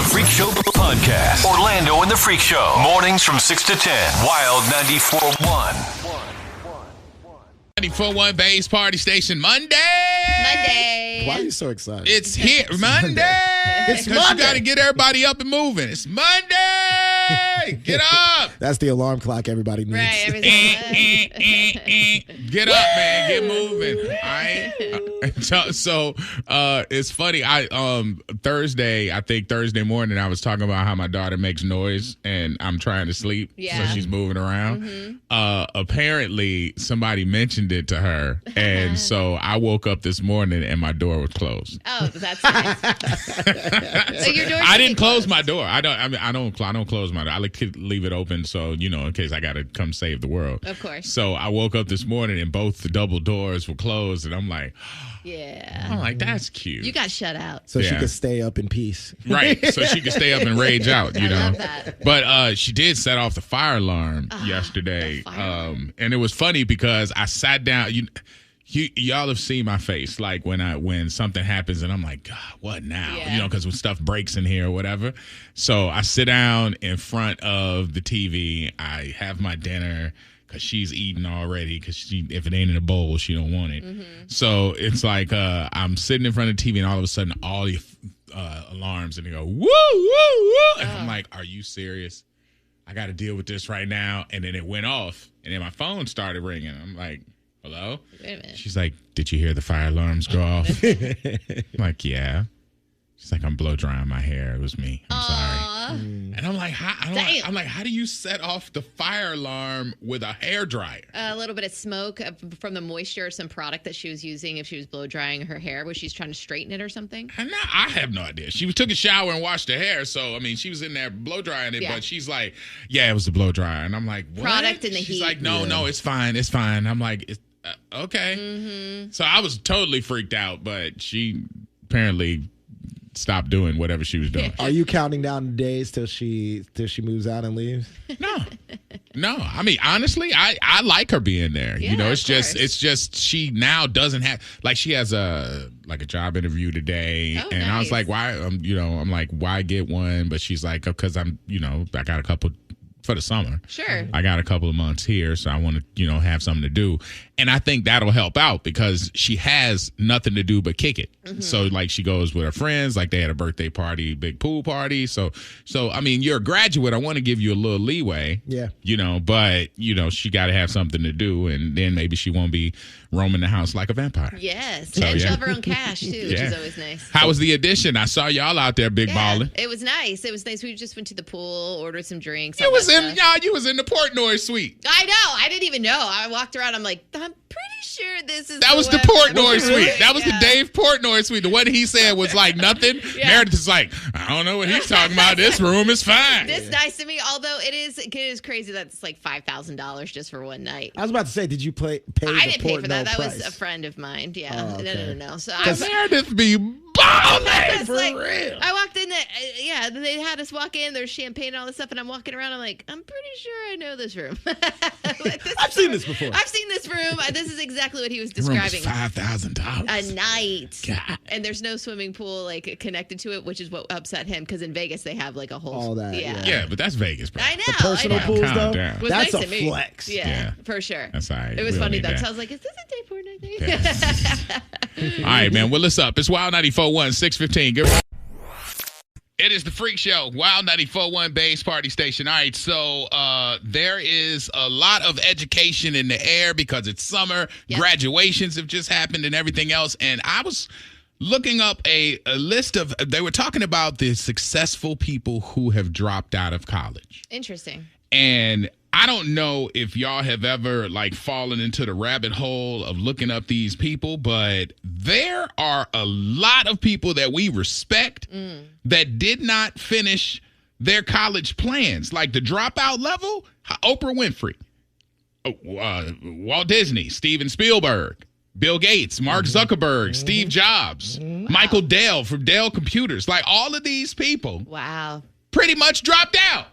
Freak Show Podcast. Orlando and the Freak Show. Mornings from 6 to 10. Wild 94.1. 94.1 Bay's Party Station. Monday. Why are you so excited? It's here. Monday. It's Monday. Monday. You got to get everybody up and moving. It's Monday. Get up. That's the alarm clock everybody needs. Right, everything. Get up, man. Get moving. All right. So it's funny. Thursday morning, I was talking about how my daughter makes noise and I'm trying to sleep. Yeah. So she's moving around. Mm-hmm. Apparently, somebody mentioned it to her. And so I woke up this morning and my door was closed. Oh, that's nice. So your door. I didn't close my door. I don't close my door. I leave it open so, in case I got to come save the world. Of course. So I woke up this morning and both the double doors were closed and I'm like, that's cute. You got shut out. So she could stay up in peace. Right. So she could stay up and rage out, I love that. But she did set off the fire alarm yesterday. And it was funny because I sat down. Y'all have seen my face, like when something happens and I'm like, God, what now? Yeah. Because when stuff breaks in here or whatever. So I sit down in front of the TV. I have my dinner because she's eating already because if it ain't in a bowl, she don't want it. Mm-hmm. So it's like I'm sitting in front of the TV and all of a sudden all the alarms and they go, woo, woo, woo. And I'm like, are you serious? I got to deal with this right now. And then it went off and then my phone started ringing. I'm like, hello? Wait a minute. She's like, did you hear the fire alarms go off? I'm like, yeah. She's like, I'm blow drying my hair. It was me. I'm sorry. And I'm like, how do you set off the fire alarm with a hair dryer? A little bit of smoke from the moisture of some product that she was using if she was blow drying her hair. Was she trying to straighten it or something? I have no idea. She took a shower and washed her hair. So, she was in there blow drying it. Yeah. But she's like, yeah, it was the blow dryer. And I'm like, what? Product in the heat. She's like, no, it's fine. It's fine. I'm like, okay. Mm-hmm. So I was totally freaked out, but she apparently stopped doing whatever she was doing. Are you counting down the days till she moves out and leaves? No. Honestly, I like her being there. Yeah, it's just she now doesn't have, like, she has a job interview today. Oh, and nice. I was like, why? I'm like, why get one? But she's like, because I got a couple for the summer. Sure. I got a couple of months here, so I want to, have something to do. And I think that'll help out because she has nothing to do but kick it. Mm-hmm. So, like, she goes with her friends, like they had a birthday party, big pool party. So you're a graduate. I want to give you a little leeway. Yeah. But, she got to have something to do, and then maybe she won't be roaming the house like a vampire. Yes. So, and she'll have her own cash, too, which is always nice. How was the audition? I saw y'all out there big balling. It was nice. We just went to the pool, ordered some drinks. You was in the Portnoy suite. I know. I didn't even know. I walked around. I'm like, I'm pretty sure this is. That was the Portnoy suite. That was the Dave Portnoy suite. The one he said was like nothing. Yeah. Meredith is like, I don't know what he's talking about. This room is fine. It's nice to me. Although it is crazy that it's like $5,000 just for one night. I was about to say, did you pay? I didn't pay for that. That price? was a friend of mine. Yeah. Oh, okay. No. So Meredith be balling for like, real. I walked in there. They had us walk in. There's champagne and all this stuff, and I'm walking around. I'm like, I'm pretty sure I know this room. I've seen this before. I've seen this room. This is exactly what he was describing. $5,000 a night. God. And there's no swimming pool connected to it, which is what upset him because in Vegas they have a whole all that. Yeah, but that's Vegas, bro. I know. The personal pools though. Was That's nice a to me. flex. Yeah, for sure. That's all right. It was funny though. That. So I was like, is this a day Fortnite thing? All right, man. Well, what's up? It's Wild 94.1, 615. Good. It is the Freak Show, Wild 94.1 Bay's Party Station. All right, so there is a lot of education in the air because it's summer. Yep. Graduations have just happened and everything else. And I was looking up a list of, they were talking about the successful people who have dropped out of college. Interesting. And I don't know if y'all have ever fallen into the rabbit hole of looking up these people, but there are a lot of people that we respect that did not finish their college plans. Like the dropout level, Oprah Winfrey, Walt Disney, Steven Spielberg, Bill Gates, Mark Zuckerberg, Steve Jobs, Michael Dell from Dell Computers. Like all of these people. Wow. pretty much dropped out.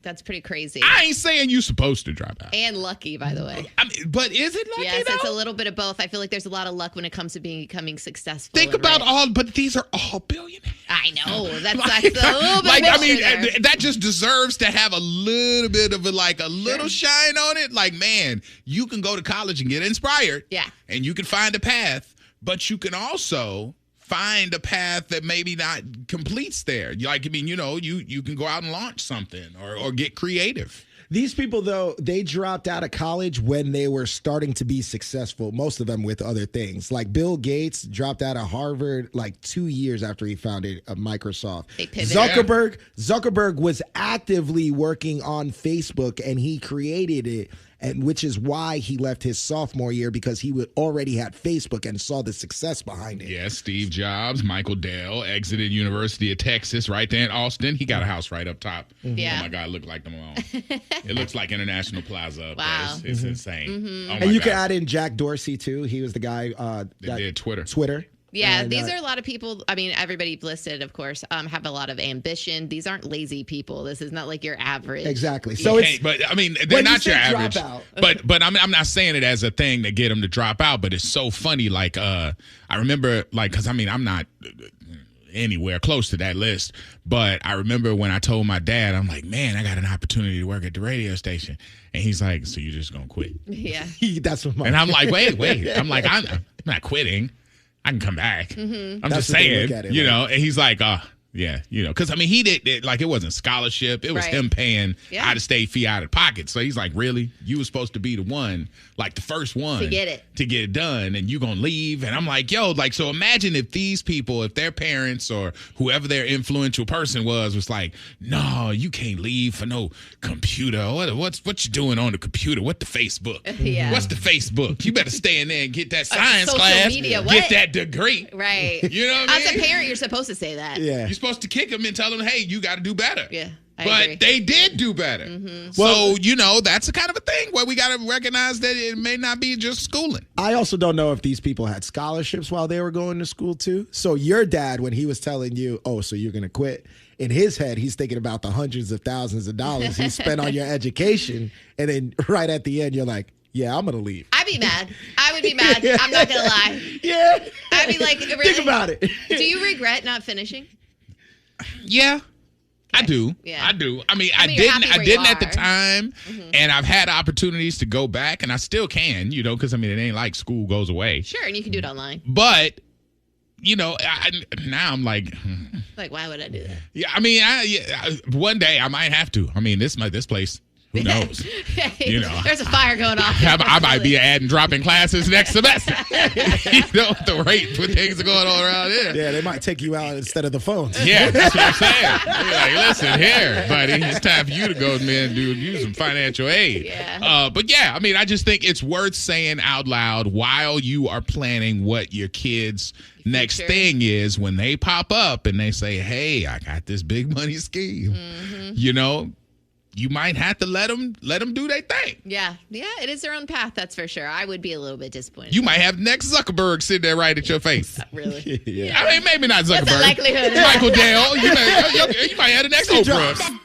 That's pretty crazy. I ain't saying you supposed to drop out. And lucky, by the way. I mean, but is it lucky? Yes, though? it's a little bit of both. I feel like there's a lot of luck when it comes to becoming successful. Think about but these are all billionaires. I know. That's a little bit like, of I mean, there. that just deserves to have a little bit of a little shine on it. Like, man, you can go to college and get inspired. Yeah. And you can find a path, but you can also find a path that maybe not completes there. Like, I mean, you know, you can go out and launch something or get creative. These people, though, they dropped out of college when they were starting to be successful, most of them with other things. Like Bill Gates dropped out of Harvard like 2 years after he founded Microsoft. They pivoted. Zuckerberg was actively working on Facebook, and he created it, and which is why he left his sophomore year, because he already had Facebook and saw the success behind it. Yeah, Steve Jobs, Michael Dell exited University of Texas right there in Austin. He got a house right up top. Yeah. Oh, my God, it looked like them all. It looks like International Plaza up Wow. there. It's insane. Oh, my And you God. can add in Jack Dorsey, too. He was the guy that did Twitter. Yeah, And, these are a lot of people. I mean, everybody listed, of course, have a lot of ambition. These aren't lazy people. This is not like your average. Exactly. So but I mean, they're when you not your say average. dropout. But I'm not saying it as a thing to get them to drop out. But it's so funny. Like I remember, like, because I mean, I'm not anywhere close to that list. But I remember when I told my dad, I'm like, man, I got an opportunity to work at the radio station, and he's like, so you're just gonna quit? Yeah. That's what And I'm like, wait. I'm like, I'm not quitting. I can come back. I'm That's just what they saying, look at it, you right? know. And he's like, yeah, you know, because I mean, he did like it wasn't scholarship; it was Right. him paying Yeah. out of state fee out of pocket. So he's like, really, you were supposed to be the one, like the first one To get it done, and you gonna leave? And I'm like, yo, like, so imagine if these people, if their parents or whoever their influential person was like, no, you can't leave for no computer. What you doing on the computer? What the Facebook? Yeah. What's the Facebook? You better stay in there and get that science social class, media, get what? that degree. Right. You know what I mean? As a parent, you're supposed to say that. Yeah. You're supposed to kick them and tell them, hey, you got to do better. Yeah. I But agree. they did do better. So, you know, that's a kind of a thing where we got to recognize that it may not be just schooling. I also don't know if these people had scholarships while they were going to school too. So your dad, when he was telling you, oh, so you're going to quit, in his head, he's thinking about the hundreds of thousands of dollars he spent on your education. And then right at the end, you're like, yeah, I'm going to leave. I'd be mad. I would be mad. I'm not going to lie. Yeah. I'd be like, really? Think about it. Do you regret not finishing? Yeah. I do. Yeah. I do. I mean, I I mean, you're didn't. happy I where didn't you at the are. time, and I've had opportunities to go back, and I still can. You know, because I mean, it ain't like school goes away. Sure, and you can do it online. But you know, now I'm like, Like, why would I do that? yeah. I mean, one day I might have to. I mean, this place. Who knows? You know. There's a fire going off. I might be adding dropping classes next semester. You know, at the rate when things are going on around here. Yeah, they might take you out instead of the phones. Yeah, that's what I'm saying. You're like, listen here, buddy, it's time for you to go, man, dude, use some financial aid. Yeah. But yeah, I mean, I just think it's worth saying out loud while you are planning what your kids' next Future. thing is when they pop up and they say, hey, I got this big money scheme. You know, you might have to let them do their thing. Yeah, it is their own path, that's for sure. I would be a little bit disappointed. You might have next Zuckerberg sitting there right at your face. Really? Yeah. I mean, maybe not Zuckerberg. What's the likelihood? Michael Dell. You might have the next Oprah.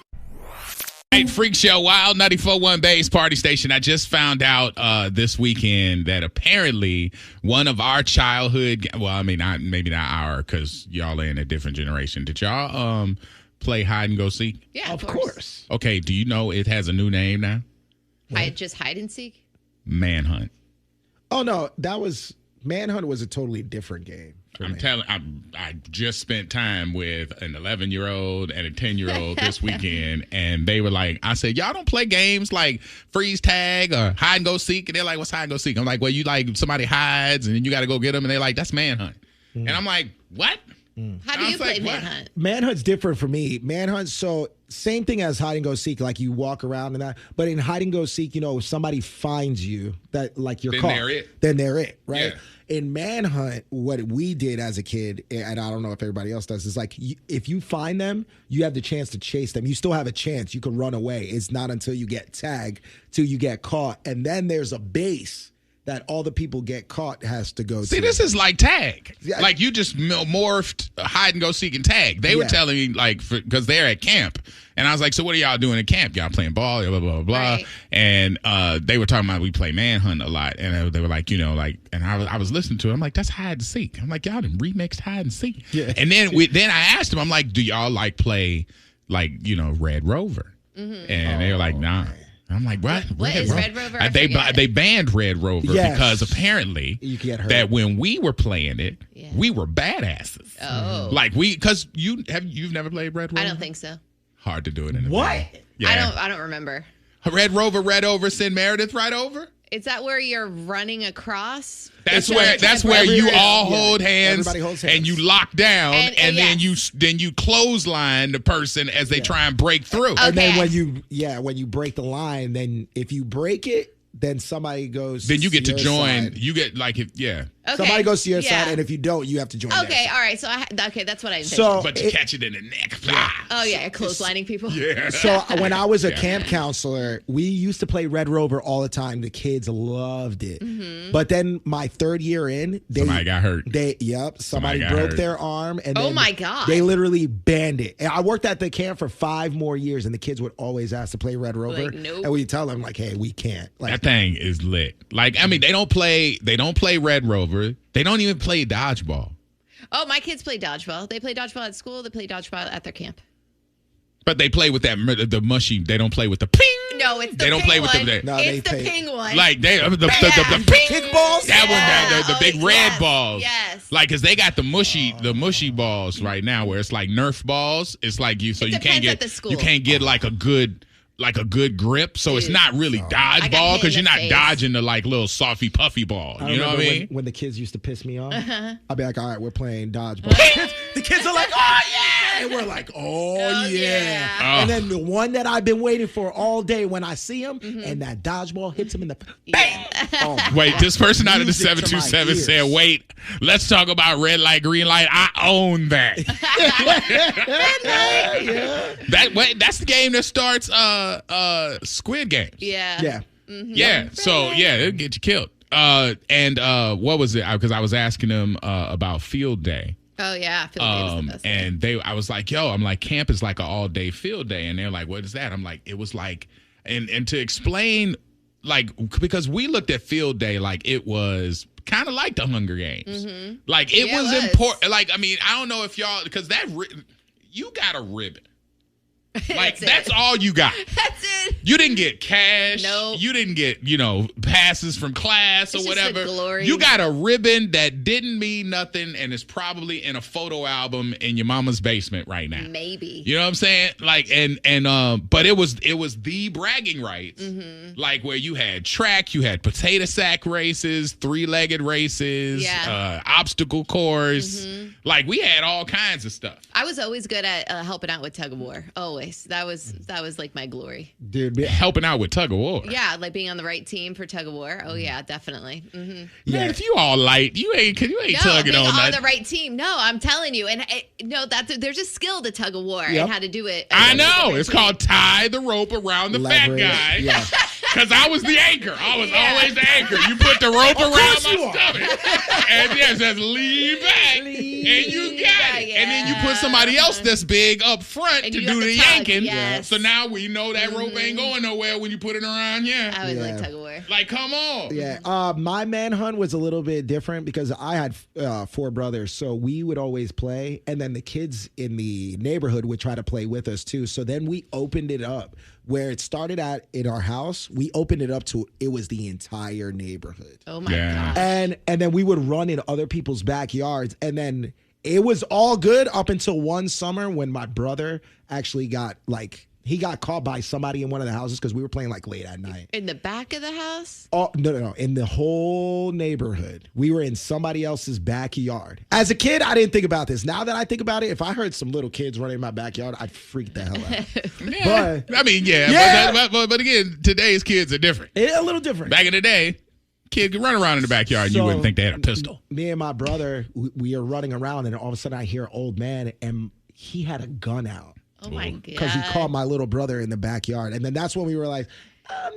Hey, Freak Show, Wild 94.1 Base Party Station. I just found out this weekend that apparently one of our childhood, well, I mean, maybe not our, because y'all are in a different generation. Did y'all play hide and go seek? Yeah, Of course. Okay, do you know it has a new name now? Just hide and seek? Manhunt. Oh, no, Manhunt was a totally different game. I'm telling. I just spent time with an 11-year-old and a 10-year-old this weekend, and they were like, I said, y'all don't play games like freeze tag or hide and go seek, and they're like, what's hide and go seek? I'm like, well, you like somebody hides and then you got to go get them, and they're like, that's manhunt, and I'm like, what? How do I you was play like, what? Manhunt? Manhunt's different for me. Manhunt, so same thing as hide and go seek, like you walk around and that. But in hide and go seek, you know, if somebody finds you, that like you're Then caught, they're it. then they're it, right? Yeah. In Manhunt, what we did as a kid, and I don't know if everybody else does, is like if you find them, you have the chance to chase them. You still have a chance. You can run away. It's not until you get tagged till you get caught, and then there's a base that all the people get caught has to go to. See, this is like tag. Yeah. Like you just morphed hide and go seek and tag. They were telling me like because they're at camp, and I was like, so what are y'all doing at camp? Y'all playing ball, blah blah blah blah. Right. And they were talking about we play manhunt a lot, and they were like, like, and I was listening to it. I'm like, that's hide and seek. I'm like, y'all done remixed hide and seek. Yeah. And then I asked them, I'm like, do y'all like play like Red Rover? Mm-hmm. And they were like, nah. I'm like, what? What is Red Rover? They banned Red Rover because apparently you get hurt. that when we were playing it, we were badasses. Oh, like because you've never played Red Rover? I don't think so. Hard to do it in the What? day. Yeah. I don't remember. Red Rover, red over, send Meredith right over. Is that where you're running across? That's where you all hold hands, everybody holds hands. and you lock down, and then yes. you clothesline the person as they try and break through. And then Okay. when you break the line, then if you break it, then somebody goes. Then you get to your join. side. You get like Okay. Somebody goes to your Yeah. side, and if you don't, you have to join. their Okay, side. all right. So that's what I intended. So but you catch it in the neck. Oh yeah, clotheslining people. Yeah. So when I was a camp counselor, we used to play Red Rover all the time. The kids loved it. Mm-hmm. But then my third year in, Somebody got hurt. Somebody got broke hurt. their arm, and Oh then my God. they literally banned it. And I worked at the camp for 5 more years, and the kids would always ask to play Red Rover, Like, nope. and we tell them like, "Hey, we can't." Like, That thing is lit. Like, I mean, they don't play Red Rover. They don't even play dodgeball. Oh, my kids play dodgeball. They play dodgeball at school. They play dodgeball at their camp. But they play with the mushy. They don't play with the ping. No, it's the They don't ping play with one. the. No, It's they the pay- ping one. Like they the kick balls. That one, the big red yes, balls. yes. Like, cause they got the mushy balls right now, where it's like Nerf balls. It's like you can't depends get at the school. you can't get like a good grip. So it's Dude. not really I got dodgeball hit because in you're the not face. dodging the like little softy puffy ball. I You know what I remember mean? when the kids used to piss me off. Uh-huh. I'd be like, "All right, we're playing dodgeball." The kids are like, "Oh yeah!" And we're like, "Oh, yeah!" Oh. And then the one that I've been waiting for all day, when I see him and that dodgeball hits him in the bang. Oh, Wait, this person out of the Music to my 727 ears. said, "Wait, let's talk about red light, green light. I own that." That's the game that starts Squid Games. Yeah. yeah. Yeah. So yeah, it'll get you killed. And what was it? Because I was asking them about field day. Oh yeah. Field day was the best. And I was like, I'm like, camp is like an all day field day, and they're like, what is that? I'm like, it was like, and to explain, like, because we looked at field day like it was kind of like the Hunger Games, like it Yeah, was it was. important. Like, I mean, I don't know if y'all, because you got a ribbon. Like that's all you got. That's it. You didn't get cash. Nope. You didn't get, passes from class or It's just the whatever. glory. You got a ribbon that didn't mean nothing and is probably in a photo album in your mama's basement right now. Maybe. You know what I'm saying? Like, but it was the bragging rights, like where you had track, you had potato sack races, 3-legged races, Yeah. obstacle course. Like we had all kinds of stuff. I was always good at helping out with tug of war. Always. That was like my glory. Dude, Helping out with tug of war. Yeah, like being on the right team for tug of war. Oh yeah, definitely. Man, if you all light, you ain't tugging being on on that. the right team. No, I'm telling you. And there's a skill to tug of war and how to do it. I know. It's called tie the rope around the Leverage, fat guy. yeah. Because I was the anchor. I was always the anchor. You put the rope around my stomach. And it says lean back. And you got back, it. And then you put somebody else that's big up front And to you do have the to tug, yanking. yes. So now we know that rope ain't going nowhere when you put it around here. I always Yeah. like tug of war. Like, come on. Yeah, my manhunt was a little bit different because I had 4 brothers, so we would always play, and then the kids in the neighborhood would try to play with us too. So then we opened it up where it started at in our house. We opened it up to it was the entire neighborhood, Oh my Yeah. god. and then we would run in other people's backyards, and then it was all good up until one summer when my brother actually got caught by somebody in one of the houses because we were playing like late at night. In the back of the house? Oh, no. In the whole neighborhood. We were in somebody else's backyard. As a kid, I didn't think about this. Now that I think about it, if I heard some little kids running in my backyard, I'd freak the hell out. Yeah. But I mean, Yeah. But again, today's kids are different. it's a little different. Back in the day, kid could run around in the backyard and you So, wouldn't think they had a pistol. Me and my brother, we are running around, and all of a sudden I hear an old man, and he had a gun out Oh my god. because he caught my little brother in the backyard. And then that's when we realized,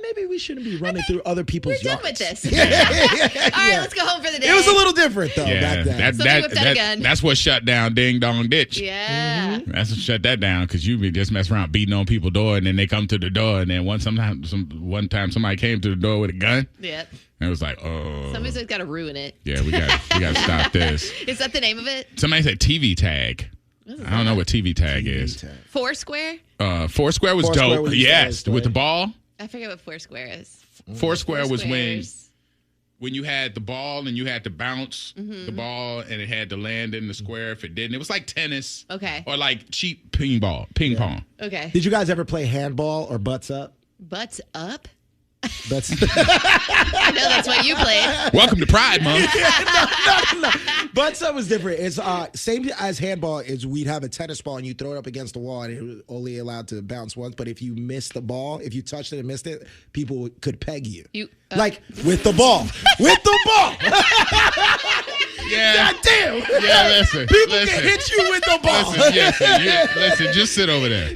maybe we shouldn't be running through other people's We're yards. done with this. Yeah. All right, let's go home for the day. It was a little different, though, Yeah, back then. Somebody whipped out a gun. that's what shut down Ding Dong Ditch. Yeah. That's what shut that down because you just mess around beating on people's door and then they come to the door and then one time somebody came to the door with a gun. Yep. And it was like, oh. Somebody's got to ruin it. Yeah, we got to stop this. Is that the name of it? Somebody said TV tag. I don't know what TV tag is. Foursquare? Foursquare was Foursquare dope. was yes, dope, with the right? ball. I forget what Foursquare is. Foursquare was when Foursquares. you had the ball and you had to bounce Mm-hmm. the ball and it had to land in the square if it didn't. It was like tennis. Okay. Or like cheap ping pong. Okay. Did you guys ever play handball or butts up? Butts up? That's I know that's what you played. Welcome to Pride Month. no. Butts up was different. It's same as handball. Is we'd have a tennis ball and you throw it up against the wall and it was only allowed to bounce once. But if you missed the ball, if you touched it and missed it, people could peg you. Like with the ball, with the ball. Yeah. God damn. Yeah, listen. People can hit you with the ball. Listen, just sit over there.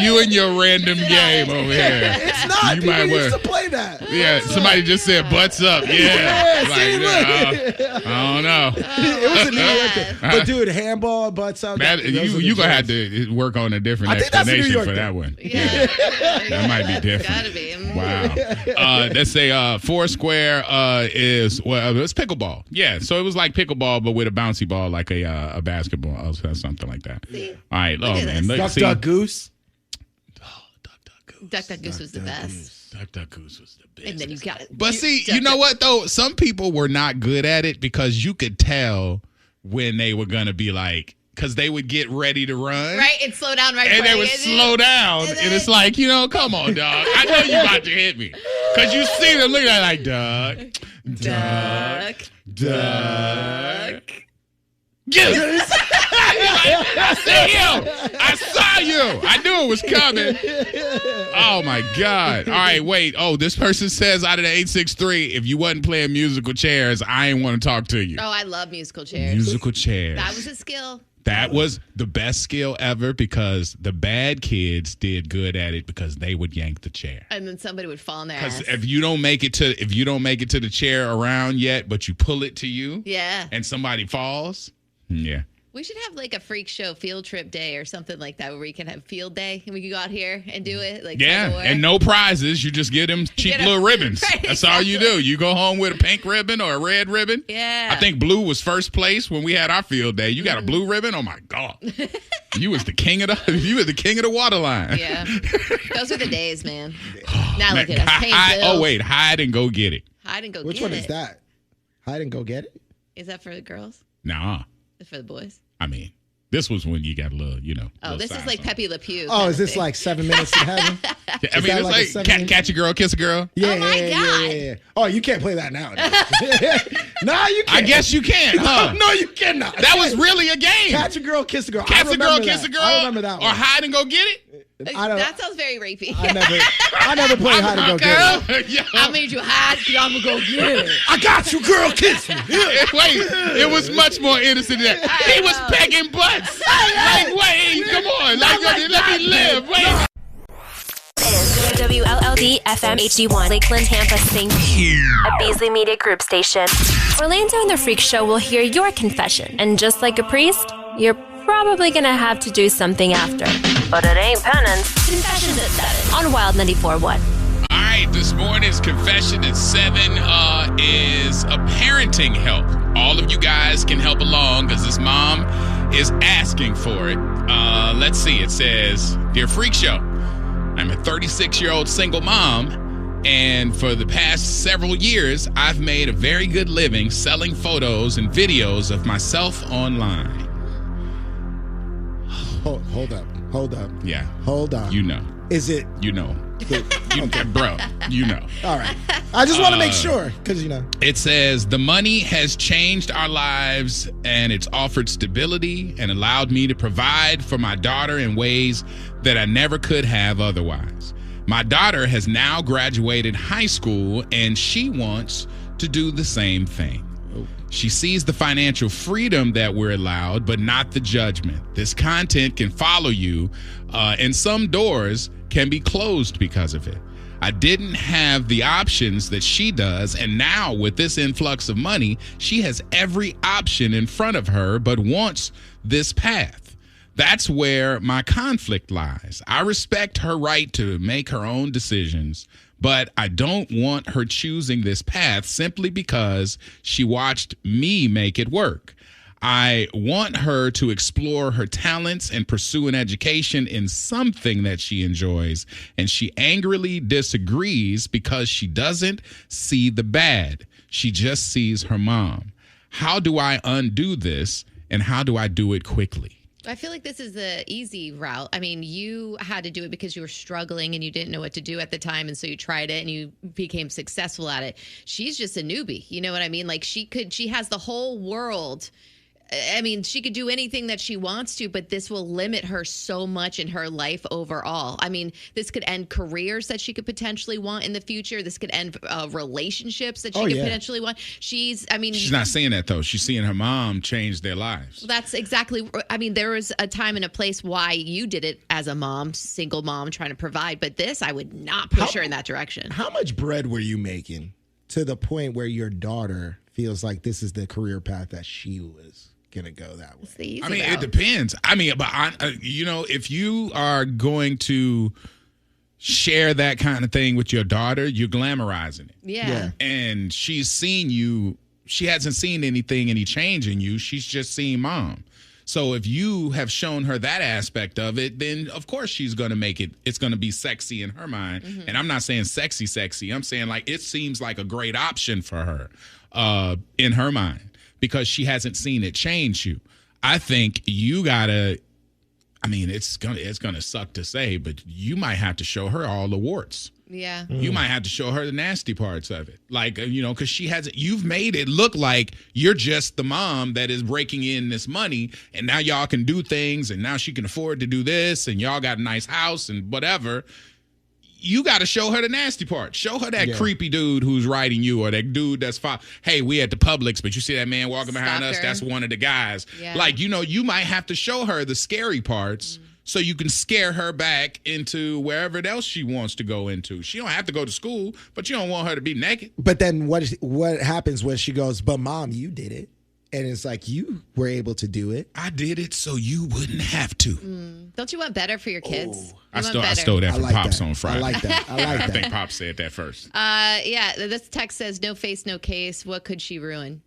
You and your random game over here. It's not. You People might used work. to play that. Yeah, somebody just said butts up. Yeah. Yeah, see, I don't know. It was a New York thing. But dude, handball, butts up. That, those are the you gonna have jokes. to work on a different I think that's a New explanation York for thing. that one. Yeah. That might be different. Gotta be. Wow. Let's say Foursquare is it's pickleball. Yeah, so it was like pickleball but with a bouncy ball like a basketball or something like that. All right, at man. this. Duck, See? duck, goose. Duck Duck Goose was the best. Duck, duck, goose was the best. And then you got it. But you know what though? Some people were not good at it because you could tell when they were gonna be like, because they would get ready to run. Right, and slow down right And before they would slow down. And it's like, come on, dog. I know you about to hit me. Because you see them looking at it like, duck, duck. Get it. I see you. I saw you. I knew it was coming. Oh, my God. All right, wait. Oh, this person says out of the 863, if you wasn't playing musical chairs, I ain't want to talk to you. Oh, I love musical chairs. Musical chairs. That was a skill. That was the best skill ever because the bad kids did good at it because they would yank the chair. And then somebody would fall on their Because ass. if you don't make it to the chair around yet, but you pull it to you, Yeah. and somebody falls, yeah. We should have like a freak show field trip day or something like that where we can have field day and we can go out here and do it. Like Yeah, tug of war. and no prizes. You just get them cheap Get 'em. little ribbons. Right, That's all you do. You go home with a pink ribbon or a red ribbon. Yeah. I think blue was first place when we had our field day. You got a blue ribbon? Oh my God. You was the king of the water line. Yeah. Those are the days, man. Now look at us. Paying Oh bills. wait, hide and go get it. Hide and go Which get one it. is that? Hide and go get it? Is that for the girls? Nah. Is it for the boys? I mean, this was when you got a little, Oh, little this is size like on. Pepe Le Pew. Oh, kind is of this thing. like 7 minutes in heaven? I Is mean, that it's like a like 7 minute? catch a girl, kiss a girl. Yeah, Oh, my God. yeah. Oh, you can't play that nowadays. Nah, you I can't. guess you can, huh? No, you cannot. That was really a game. Catch a girl, kiss a girl. Catch I a girl, remember kiss that. a girl. I remember that Or one. hide and go get it. I don't. That sounds very rapey. I never played hide and go get it. Yeah. I made you hide because I'm going to go get it. I got you, girl. Kiss me. Wait, it was much more innocent than that. He was pegging butts. Like, wait, come on. Let me live. Wait. Is WLLD FM HD1 Lakeland, Tampa, St. a Beasley Media Group station. Orlando and the Freak Show will hear your confession, and just like a priest, you're probably gonna have to do something after. But it ain't penance. Confessions at 7 on Wild 94.1. All right, this morning's confession at 7 is a parenting help. All of you guys can help along because this mom is asking for it. Let's see. It says, Dear Freak Show, I'm a 36-year-old single mom, and for the past several years, I've made a very good living selling photos and videos of myself online. Hold up. Yeah. Hold on. You know. Is it? You know. Bro, you know. All right. I just want to make sure because It says, the money has changed our lives and it's offered stability and allowed me to provide for my daughter in ways that I never could have otherwise. My daughter has now graduated high school and she wants to do the same thing. She sees the financial freedom that we're allowed, but not the judgment. This content can follow you, and some doors can be closed because of it. I didn't have the options that she does, and now with this influx of money, she has every option in front of her but wants this path. That's where my conflict lies. I respect her right to make her own decisions, but I don't want her choosing this path simply because she watched me make it work. I want her to explore her talents and pursue an education in something that she enjoys, and she angrily disagrees because she doesn't see the bad. She just sees her mom. How do I undo this, and how do I do it quickly? I feel like this is the easy route. I mean, you had to do it because you were struggling and you didn't know what to do at the time. And so you tried it and you became successful at it. She's just a newbie. You know what I mean? Like she has the whole world. I mean, she could do anything that she wants to, but this will limit her so much in her life overall. I mean, this could end careers that she could potentially want in the future. This could end relationships that she could potentially want. She's not saying that, though. She's seeing her mom change their lives. That's exactly. I mean, there was a time and a place why you did it as a mom, single mom, trying to provide. But this, I would not push her in that direction. How much bread were you making to the point where your daughter feels like this is the career path that she was gonna go that way? I mean, it depends. I mean, but if you are going to share that kind of thing with your daughter, you're glamorizing it. Yeah. And she's seen you. She hasn't seen any change in you. She's just seen mom. So if you have shown her that aspect of it, then of course she's going to make it. It's going to be sexy in her mind. Mm-hmm. And I'm not saying sexy. I'm saying like it seems like a great option for her in her mind, because she hasn't seen it change you. I think you gotta. I mean, it's gonna suck to say, but you might have to show her all the warts. Yeah. You might have to show her the nasty parts of it. Like, because she hasn't, you've made it look like you're just the mom that is breaking in this money, and now y'all can do things, and now she can afford to do this, and y'all got a nice house and whatever. You got to show her the nasty part. Show her that creepy dude who's writing you, or that dude that's hey, we at the Publix, but you see that man walking behind us? That's one of the guys. Yeah. Like, you might have to show her the scary parts so you can scare her back into wherever else she wants to go into. She don't have to go to school, but you don't want her to be naked. But then what happens when she goes, but mom, you did it? And it's like, you were able to do it. I did it so you wouldn't have to. Don't you want better for your kids? I stole that from Pops on Friday. I like that. I think Pops said that first. This text says, no face, no case. What could she ruin?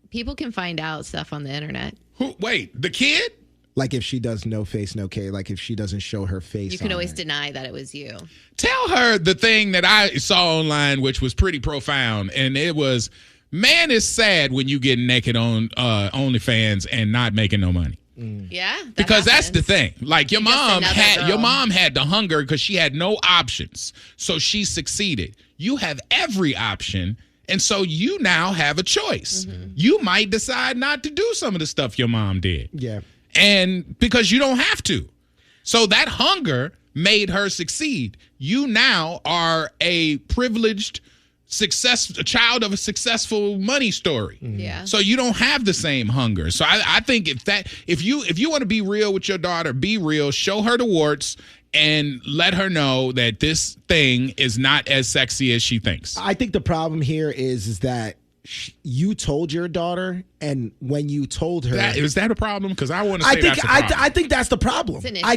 People can find out stuff on the internet. Wait, the kid? Like if she does no face, no case, like if she doesn't show her face. You can always deny that it was you. Tell her the thing that I saw online, which was pretty profound. And it was, man is sad when you get naked on OnlyFans and not making no money. Yeah. Because that's the thing. Like your mom had the hunger because she had no options. So she succeeded. You have every option. And so you now have a choice. Mm-hmm. You might decide not to do some of the stuff your mom did. Yeah. And because you don't have to. So that hunger made her succeed. You now are a privileged a child of a successful money story. Yeah. So you don't have the same hunger. So I think if you want to be real with your daughter, be real, show her the warts, and let her know that this thing is not as sexy as she thinks. I think the problem here is that you told your daughter, and when you told her, is that a problem? Because I want to say that's a problem. I think that's the problem. It's an issue. I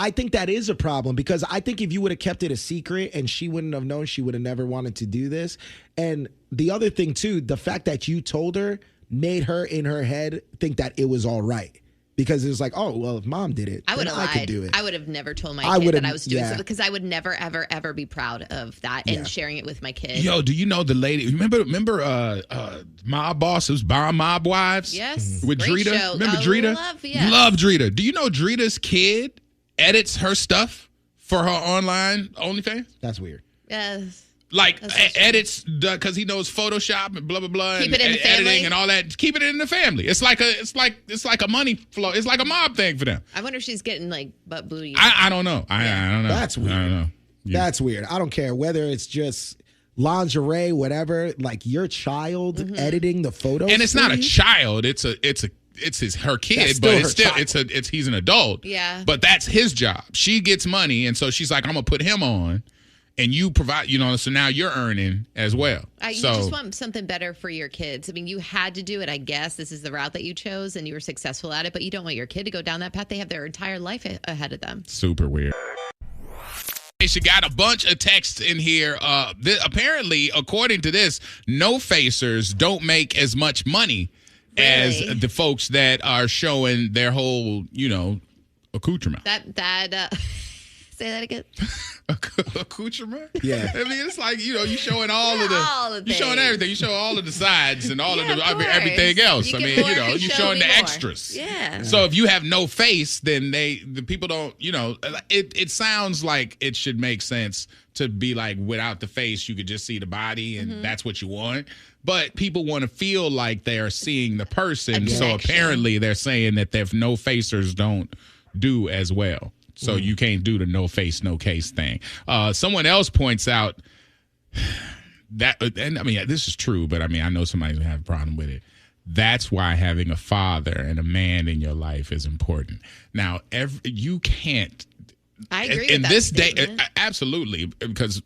think that is a problem, because I think if you would have kept it a secret and she wouldn't have known, she would have never wanted to do this. And the other thing too, the fact that you told her made her in her head think that it was all right. Because it was like, oh, well, if mom did it, I would have lied. I could do it. I would have never told my kid that I was doing something, because I would never, ever, ever be proud of that and sharing it with my kid. Yo, do you know the lady? Remember Mob Bosses, Bomb Mob Wives? Yes. With Great Drita? show. Remember Drita? Love Drita. Do you know Drita's kid edits her stuff for her online OnlyFans? That's weird. Yes. Like edits because he knows Photoshop and blah blah blah. Keep it in the family. Editing and all that. Keep it in the family. It's like a money flow. It's like a mob thing for them. I wonder if she's getting like butt booty. I don't know. I don't know. That's weird. I don't know. That's weird. I don't care whether it's just lingerie, whatever. Like your child editing the photos, and it's not a child. It's her kid, but he's an adult. Yeah. But that's his job. She gets money, and so she's like, I'm gonna put him on. and you provide, so now you're earning as well. You just want something better for your kids. I mean, you had to do it, I guess. This is the route that you chose, and you were successful at it, but you don't want your kid to go down that path. They have their entire life ahead of them. Super weird. She got a bunch of texts in here. Apparently, according to this, no-facers don't make as much money as the folks that are showing their whole, accoutrement. Say that again. Accoutrement? Yeah. I mean, it's like, you showing you showing everything. You show all of the sides and all of everything else. You showing the extras. Yeah. So if you have no face, then the people don't, it sounds like it should make sense to be like, without the face, you could just see the body and that's what you want. But people want to feel like they're seeing the person. So apparently they're saying that if no facers don't do as well. So you can't do the no face, no case thing. Someone else points out that, and I mean, this is true, but I mean, I know somebody's gonna have a problem with it. That's why having a father and a man in your life is important. Now, you can't. I agree in with this that day, statement. Absolutely, because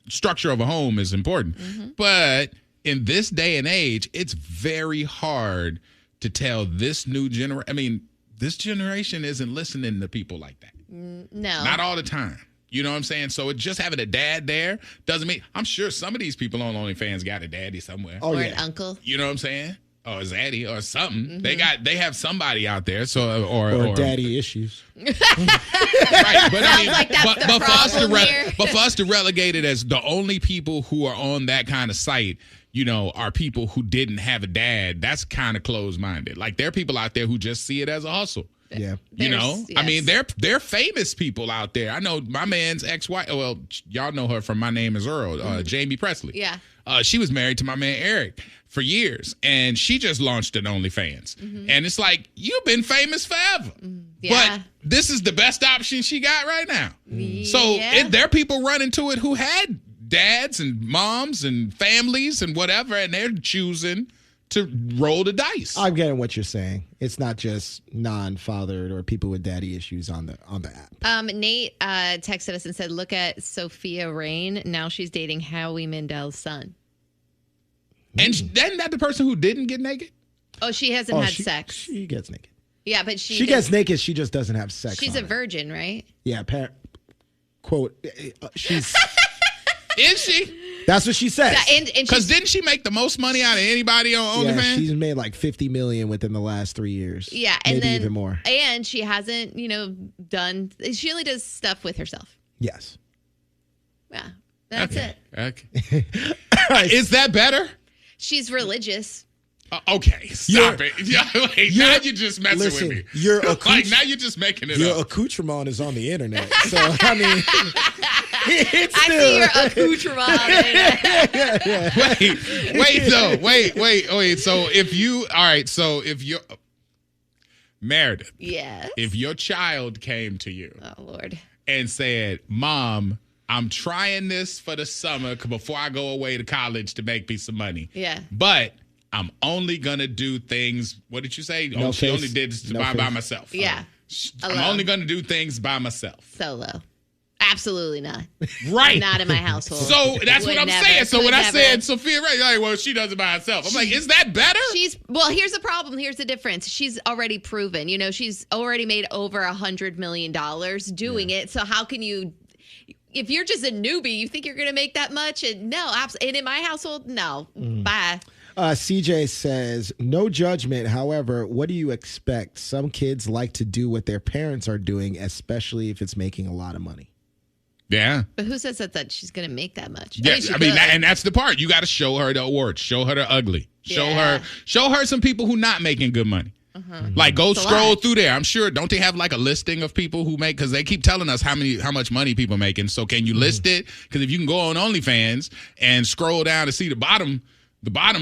structure of a home is important. But in this day and age, it's very hard to tell this new generation. I mean, this generation isn't listening to people like that. No. Not all the time. You know what I'm saying? So just having a dad there doesn't mean, I'm sure some of these people on OnlyFans got a daddy somewhere. Oh, or yeah. an uncle. You know what I'm saying? Or a zaddy or something. They have somebody out there. So or daddy issues. Right. But I mean, like that's the problem here. but for us to relegate it as the only people who are on that kind of site, are people who didn't have a dad, that's kind of closed-minded. Like, there are people out there who just see it as a hustle. Yeah. Yes. I mean, they're famous people out there. I know my man's ex-wife. Well, y'all know her from My Name Is Earl, Jamie Presley. Yeah. She was married to my man Eric for years, and she just launched an OnlyFans. And it's like, you've been famous forever. Yeah. But this is the best option she got right now. So Yeah. there are people running to it who had dads and moms and families and whatever, and they're choosing to roll the dice. I'm getting what you're saying. It's not just non-fathered or people with daddy issues on the app. Nate texted us and said, look at Sophia Rain. Now she's dating Howie Mandel's son. And isn't that the person who didn't get naked? Oh, she hasn't had sex. She gets naked. Yeah, but She gets naked. She just doesn't have sex. She's on a it. virgin, right? Yeah. Quote. She's. Is she? That's what she says. Yeah, and Because didn't she make the most money out of anybody on Yeah, OnlyFans? she's made like $50 million within the last 3 years. yeah, and maybe then even more. And she hasn't, done. She only does stuff with herself. Yes. Yeah, that's it. Okay. Is that better? She's religious. Okay, stop it. Yeah, now you're just messing Listen, with me. your like, now you're just making it Your up. accoutrement is on the internet. So, I mean, it's I still. see your accoutrement. Wait. So if you're Meredith, Yes. if your child came to you Oh, Lord. and said, "Mom, I'm trying this for the summer before I go away to college to make me some money. Yeah. But I'm only gonna do things." What did you say? No She face. only did this No by face. myself. Yeah. I'm Alone. only gonna do things by myself. Solo. Absolutely not. Right. Not in my household. So that's what Would I'm never. saying. So Could when I never. said Sophia Ray, you're like, well, she does it by herself. I'm like, is that better? Here's the problem. Here's the difference. She's already proven, she's already made over $100 million doing it. So how can you, if you're just a newbie, you think you're going to make that much? And no, absolutely. And in my household, no. Bye. CJ says, no judgment. However, what do you expect? Some kids like to do what their parents are doing, especially if it's making a lot of money. Yeah. But who says that she's going to make that much? Yeah, she I mean, could. and that's the part. You got to show her the awards. Show her the ugly. Yeah. Show her some people who not making good money. Like, go It's a scroll lot. through there. I'm sure. Don't they have like a listing of people who make? Because they keep telling us how much money people making. So can you list it? Because if you can go on OnlyFans and scroll down to see the bottom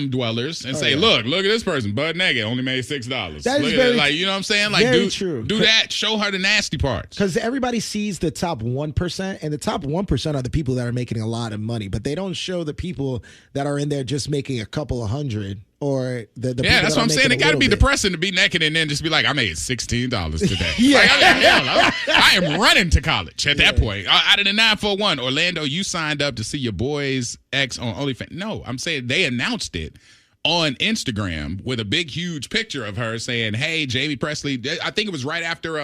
dwellers and say, look at this person, butt naked, only made $6. That is Look at very- it. Like, you know what I'm saying? Like, very true. Do that. Show her the nasty parts. Because everybody sees the top 1%, and the top 1% are the people that are making a lot of money, but they don't show the people that are in there just making a couple of hundred or the people Yeah, that's that what I'm are saying. It making a got to be little bit? depressing to be naked and then just be like, I made $16 today. Yeah. Like, I am running to college at that point. Out of the 941, Orlando, you signed up to see your boy's ex on OnlyFans. No, I'm saying they announced it on Instagram with a big, huge picture of her saying, hey, Jamie Presley. I think it was right after,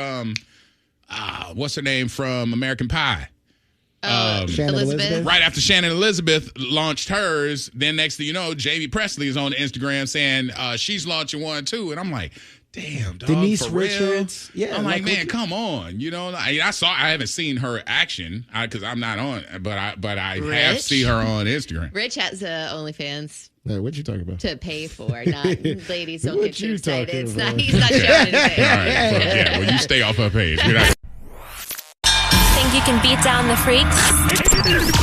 what's her name from American Pie? Shannon Elizabeth. Right after Shannon Elizabeth launched hers, then next thing you know, Jamie Presley is on Instagram saying she's launching one too, and I'm like, damn, dog, Denise for real? Richards. Yeah, I'm like, man, what come on, you know. I haven't seen her action because I'm not on, but I have seen her on Instagram. Rich has OnlyFans What you talking about? to pay for. Not ladies don't What get too you excited. talking It's about? not. He's not showing anything. All right, so, yeah, well, you stay off her page. You're not- Think you can beat down the freaks?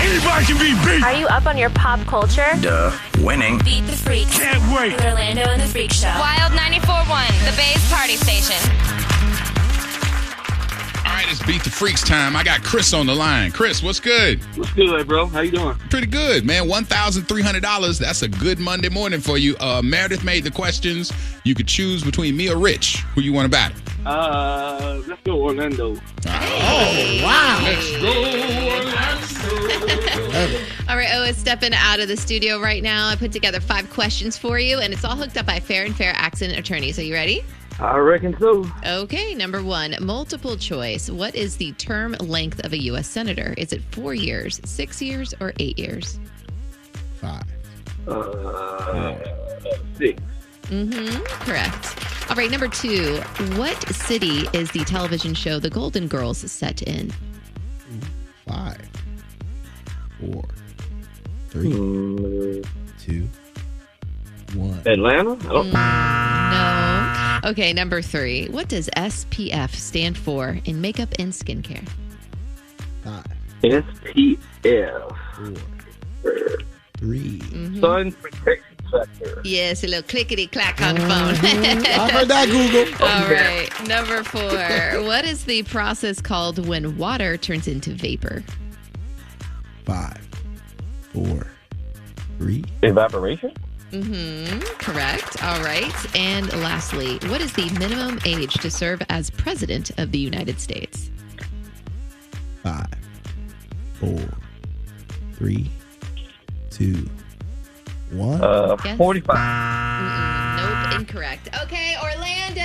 Anybody can be beat. Are you up on your pop culture? Duh. Winning. Beat the freaks Can't wait. with Orlando and the Freak Show. Wild 94.1, the Bay's party station. All right, it's Beat the Freaks time. I got Chris on the line. Chris, what's good? What's good, bro? How you doing? Pretty good, man. $1,300. That's a good Monday morning for you. Meredith made the questions. You could choose between me or Rich. Who you want to battle? Let's go Orlando. Oh, wow. Let's go, Orlando. All right, Owen stepping out of the studio right now. I put together 5 questions for you, and it's all hooked up by Fair and Fair Accident Attorneys. Are you ready? I reckon so. Okay, number 1, multiple choice. What is the term length of a U.S. senator? Is it 4 years, 6 years, or 8 years? 5. 6. Correct. All right, number 2, what city is the television show The Golden Girls set in? 5, 4, 3, 2, 1. Atlanta? I don't No. Okay, number 3, what does SPF stand for in makeup and skincare? 5, SPF. 4, 3. Sun Protection Factor. Yes, a little clickety clack on the phone. I heard that, Google. All right, number 4, what is the process called when water turns into vapor? 5, 4, 3. Evaporation? Correct. All right. And lastly, what is the minimum age to serve as president of the United States? 5, 4, 3, 2, 1. Yes. 45. Nope, incorrect. Okay, Orlando.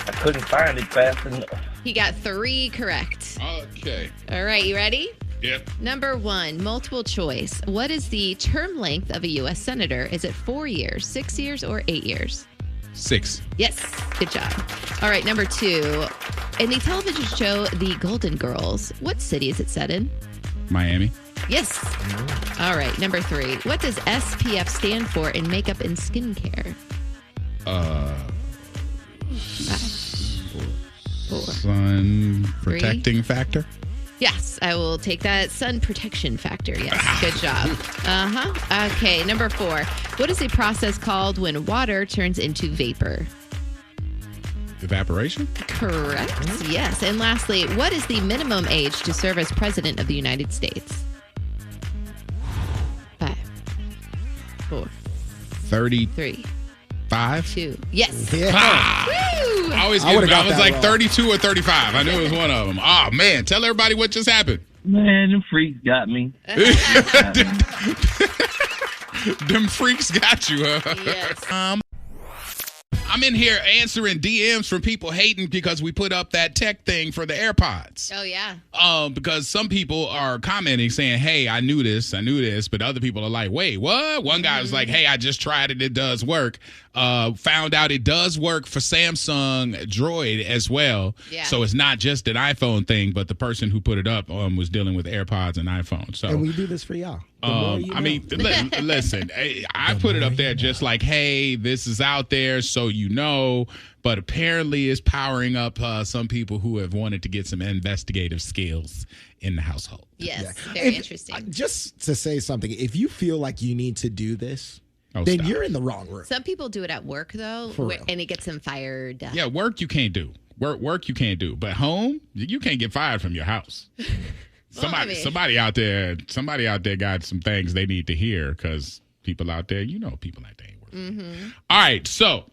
I couldn't find it fast enough. He got 3 correct. Okay. All right, you ready? Yep. Number 1, multiple choice. What is the term length of a U.S. senator? Is it 4 years, 6 years, or 8 years? 6. Yes, good job. All right, number 2. In the television show The Golden Girls, what city is it set in? Miami. Yes. All right, number 3. What does SPF stand for in makeup and skincare? 4. Sun protecting factor. Yes, I will take that. Sun protection factor. Yes, good job. Okay, number 4. What is the process called when water turns into vapor? Evaporation. Correct. Yes. And lastly, what is the minimum age to serve as president of the United States? 5, 4, 35. 3, 2. Yes. Yeah. Woo! I always I would've get, I got was that like wrong. 32 or 35. I knew it was one of them. Oh man, tell everybody what just happened. Man, them freaks got me. Them freaks got you, huh? Yes. I'm in here answering DMs from people hating because we put up that tech thing for the AirPods. Oh, yeah. Because some people are commenting saying, hey, I knew this, but other people are like, wait, what? One guy was like, hey, I just tried it. It does work. Found out it does work for Samsung Droid as well. Yeah. So it's not just an iPhone thing, but the person who put it up was dealing with AirPods and iPhone. So And we do this for y'all. The more you I know. mean, listen, I put it up there just like, hey, this is out there, so you know. But apparently, it's powering up some people who have wanted to get some investigative skills in the household. Yes. Very interesting. Just to say something, if you feel like you need to do this, Oh, then stop. you're in the wrong room. Some people do it at work, though, For real. and it gets them fired. Yeah, work you can't do. Work you can't do. But home, you can't get fired from your house. Somebody out there got some things they need to hear because people out there, people like that ain't working. All right, so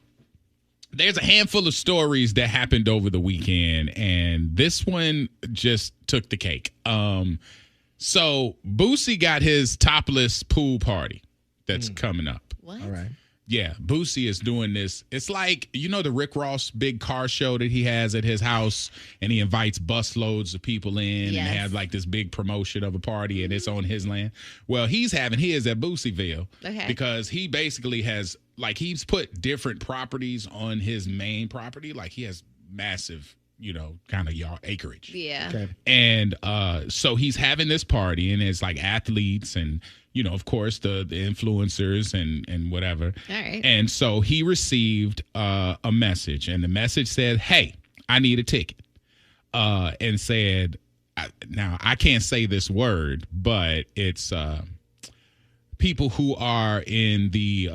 there's a handful of stories that happened over the weekend, and this one just took the cake. So Boosie got his topless pool party that's coming up. What? All right. Yeah, Boosie is doing this. It's like, the Rick Ross big car show that he has at his house, and he invites busloads of people in and has like this big promotion of a party, and it's on his land. Well, he's having his at Boosieville because he basically has, he's put different properties on his main property. Like, he has massive, kind of yard acreage. Yeah. Okay. And so he's having this party, and it's like athletes and, of course, the influencers and whatever. All right. And so he received a message, and the message said, "Hey, I need a ticket." And said, now I can't say this word, but it's people who are in the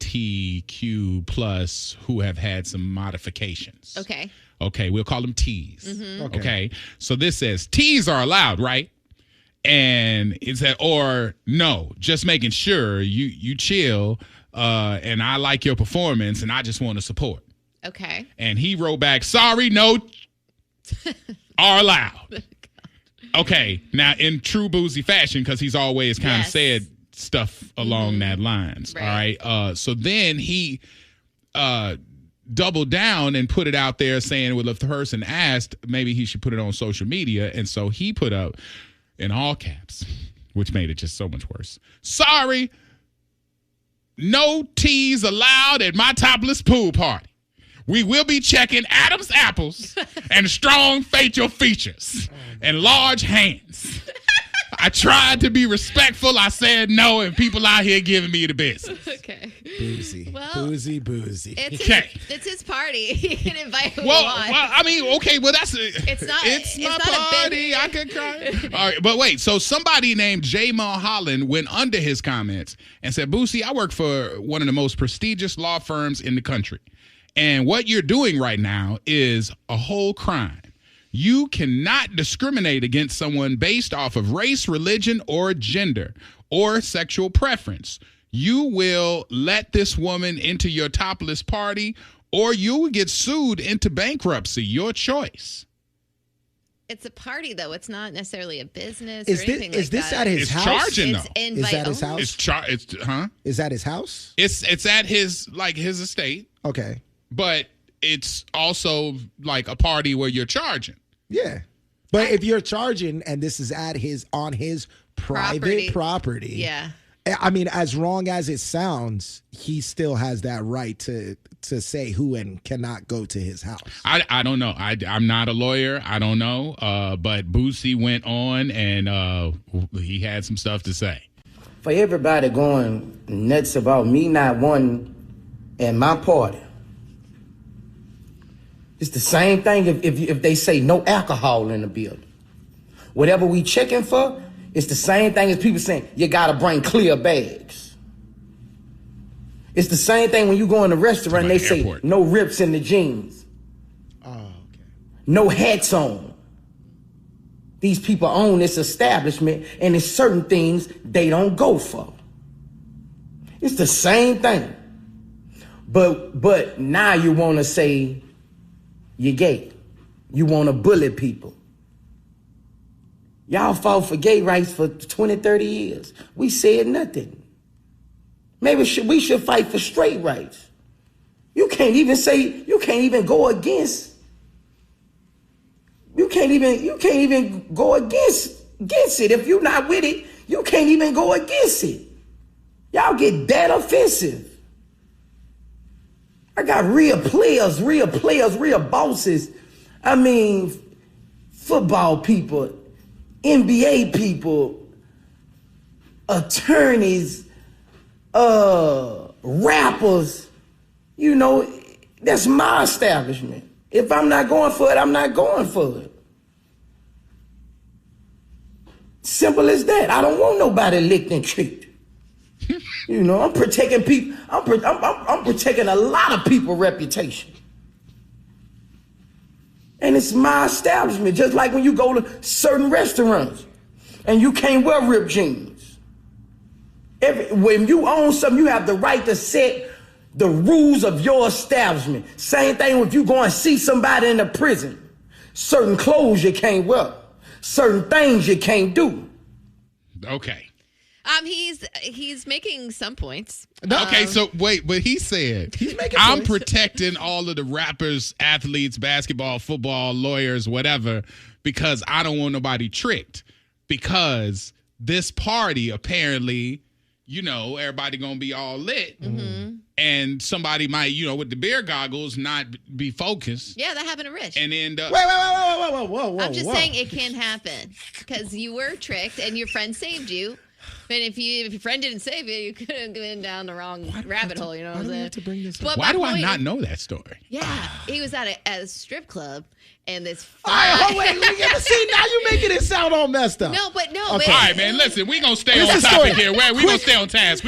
LGBTQ plus who have had some modifications. Okay, we'll call them T's. Mm-hmm. Okay. So this says T's are allowed, right? And it said, or no, just making sure you chill, and I like your performance, and I just want to support. Okay. And he wrote back, sorry, no, are allowed. Okay, now in true Boosie fashion, because he's always kind of said stuff along that lines. Right. All right. So then he doubled down and put it out there saying, well, if the person asked, maybe he should put it on social media. And so he put up in all caps, which made it just so much worse. Sorry, no teas allowed at my topless pool party. We will be checking Adam's apples and strong facial features and large hands. I tried to be respectful. I said no, and people out here giving me the business. Okay. Boosie. Well, Boosie. It's his party. He can invite who he Well, wants. I mean, okay, well, that's It's my not a party. big- I can cry. All right, but wait. So somebody named J. Mulholland went under his comments and said, Boosie, I work for one of the most prestigious law firms in the country. And what you're doing right now is a whole crime. You cannot discriminate against someone based off of race, religion, or gender, or sexual preference. You will let this woman into your topless party, or you will get sued into bankruptcy. Your choice. It's a party, though. It's not necessarily a business Is or this, anything is like this that. at his It's house? charging, It's though. invite Is that his only. house? Is that his house? It's at his estate, Okay. but it's also like a party where you're charging. Yeah. But if you're charging and this is on his private property. Yeah. I mean, as wrong as it sounds, he still has that right to say who and cannot go to his house. I don't know. I'm not a lawyer. I don't know. But Boosie went on and he had some stuff to say. For everybody going nuts about me not wanting at my party, it's the same thing if they say no alcohol in the building. Whatever we checking for, it's the same thing as people saying you gotta bring clear bags. It's the same thing when you go in a restaurant and they say no rips in the jeans. Oh, okay. No hats on. These people own this establishment and there's certain things they don't go for. It's the same thing. But now you want to say you're gay. You want to bully people. Y'all fought for gay rights for 20, 30 years. We said nothing. Maybe we should fight for straight rights. You can't even go against. You can't even go against it. If you're not with it, you can't even go against it. Y'all get that offensive. I got real players, real bosses. I mean, football people, NBA people, attorneys, rappers. You know, that's my establishment. If I'm not going for it, I'm not going for it. Simple as that. I don't want nobody licked and treated. You know, I'm protecting people. I'm protecting a lot of people's reputation. And it's my establishment, just like when you go to certain restaurants and you can't wear ripped jeans. When you own something, you have the right to set the rules of your establishment. Same thing if you go and see somebody in a prison. Certain clothes you can't wear. Certain things you can't do. Okay. He's making some points. Okay, so wait, but he said I'm protecting all of the rappers, athletes, basketball, football, lawyers, whatever, because I don't want nobody tricked. Because this party apparently, everybody gonna be all lit, and somebody might, with the beer goggles, not be focused. Yeah, that happened to Rich. And end up. Whoa! I'm just saying it can happen because you were tricked and your friend saved you. And if your friend didn't save you, you could have been down the wrong rabbit hole. You know what I'm saying? Have to bring this up? But Why do I not know that story? Yeah, he was at a strip club, and this. Wait, see, now you're making it sound all messed up. No. Okay. All right, man. Listen, we gonna stay on topic here. We gonna stay on task.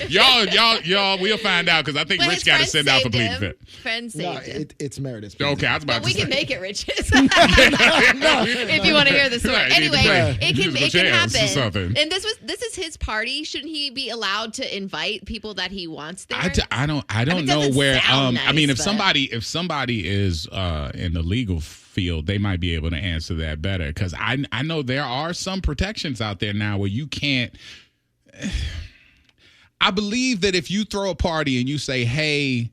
Y'all. We'll find out because I think Rich got to send out for Plead Fit. Friend saved him. It's Meredith. Okay, I was about to say. We can make it, Rich. If you want to hear the story. Right, anyway, it can happen. Something. And this is his party. Shouldn't he be allowed to invite people that he wants there? I don't know where. Nice, if somebody is in the legal field, they might be able to answer that better because I know there are some protections out there now where you can't. I believe that if you throw a party and you say, hey,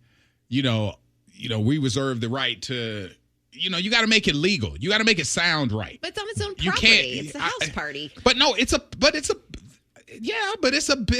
we reserve the right to. You got to make it legal. You got to make it sound right. But it's on its own property. It's a house party. But no, it's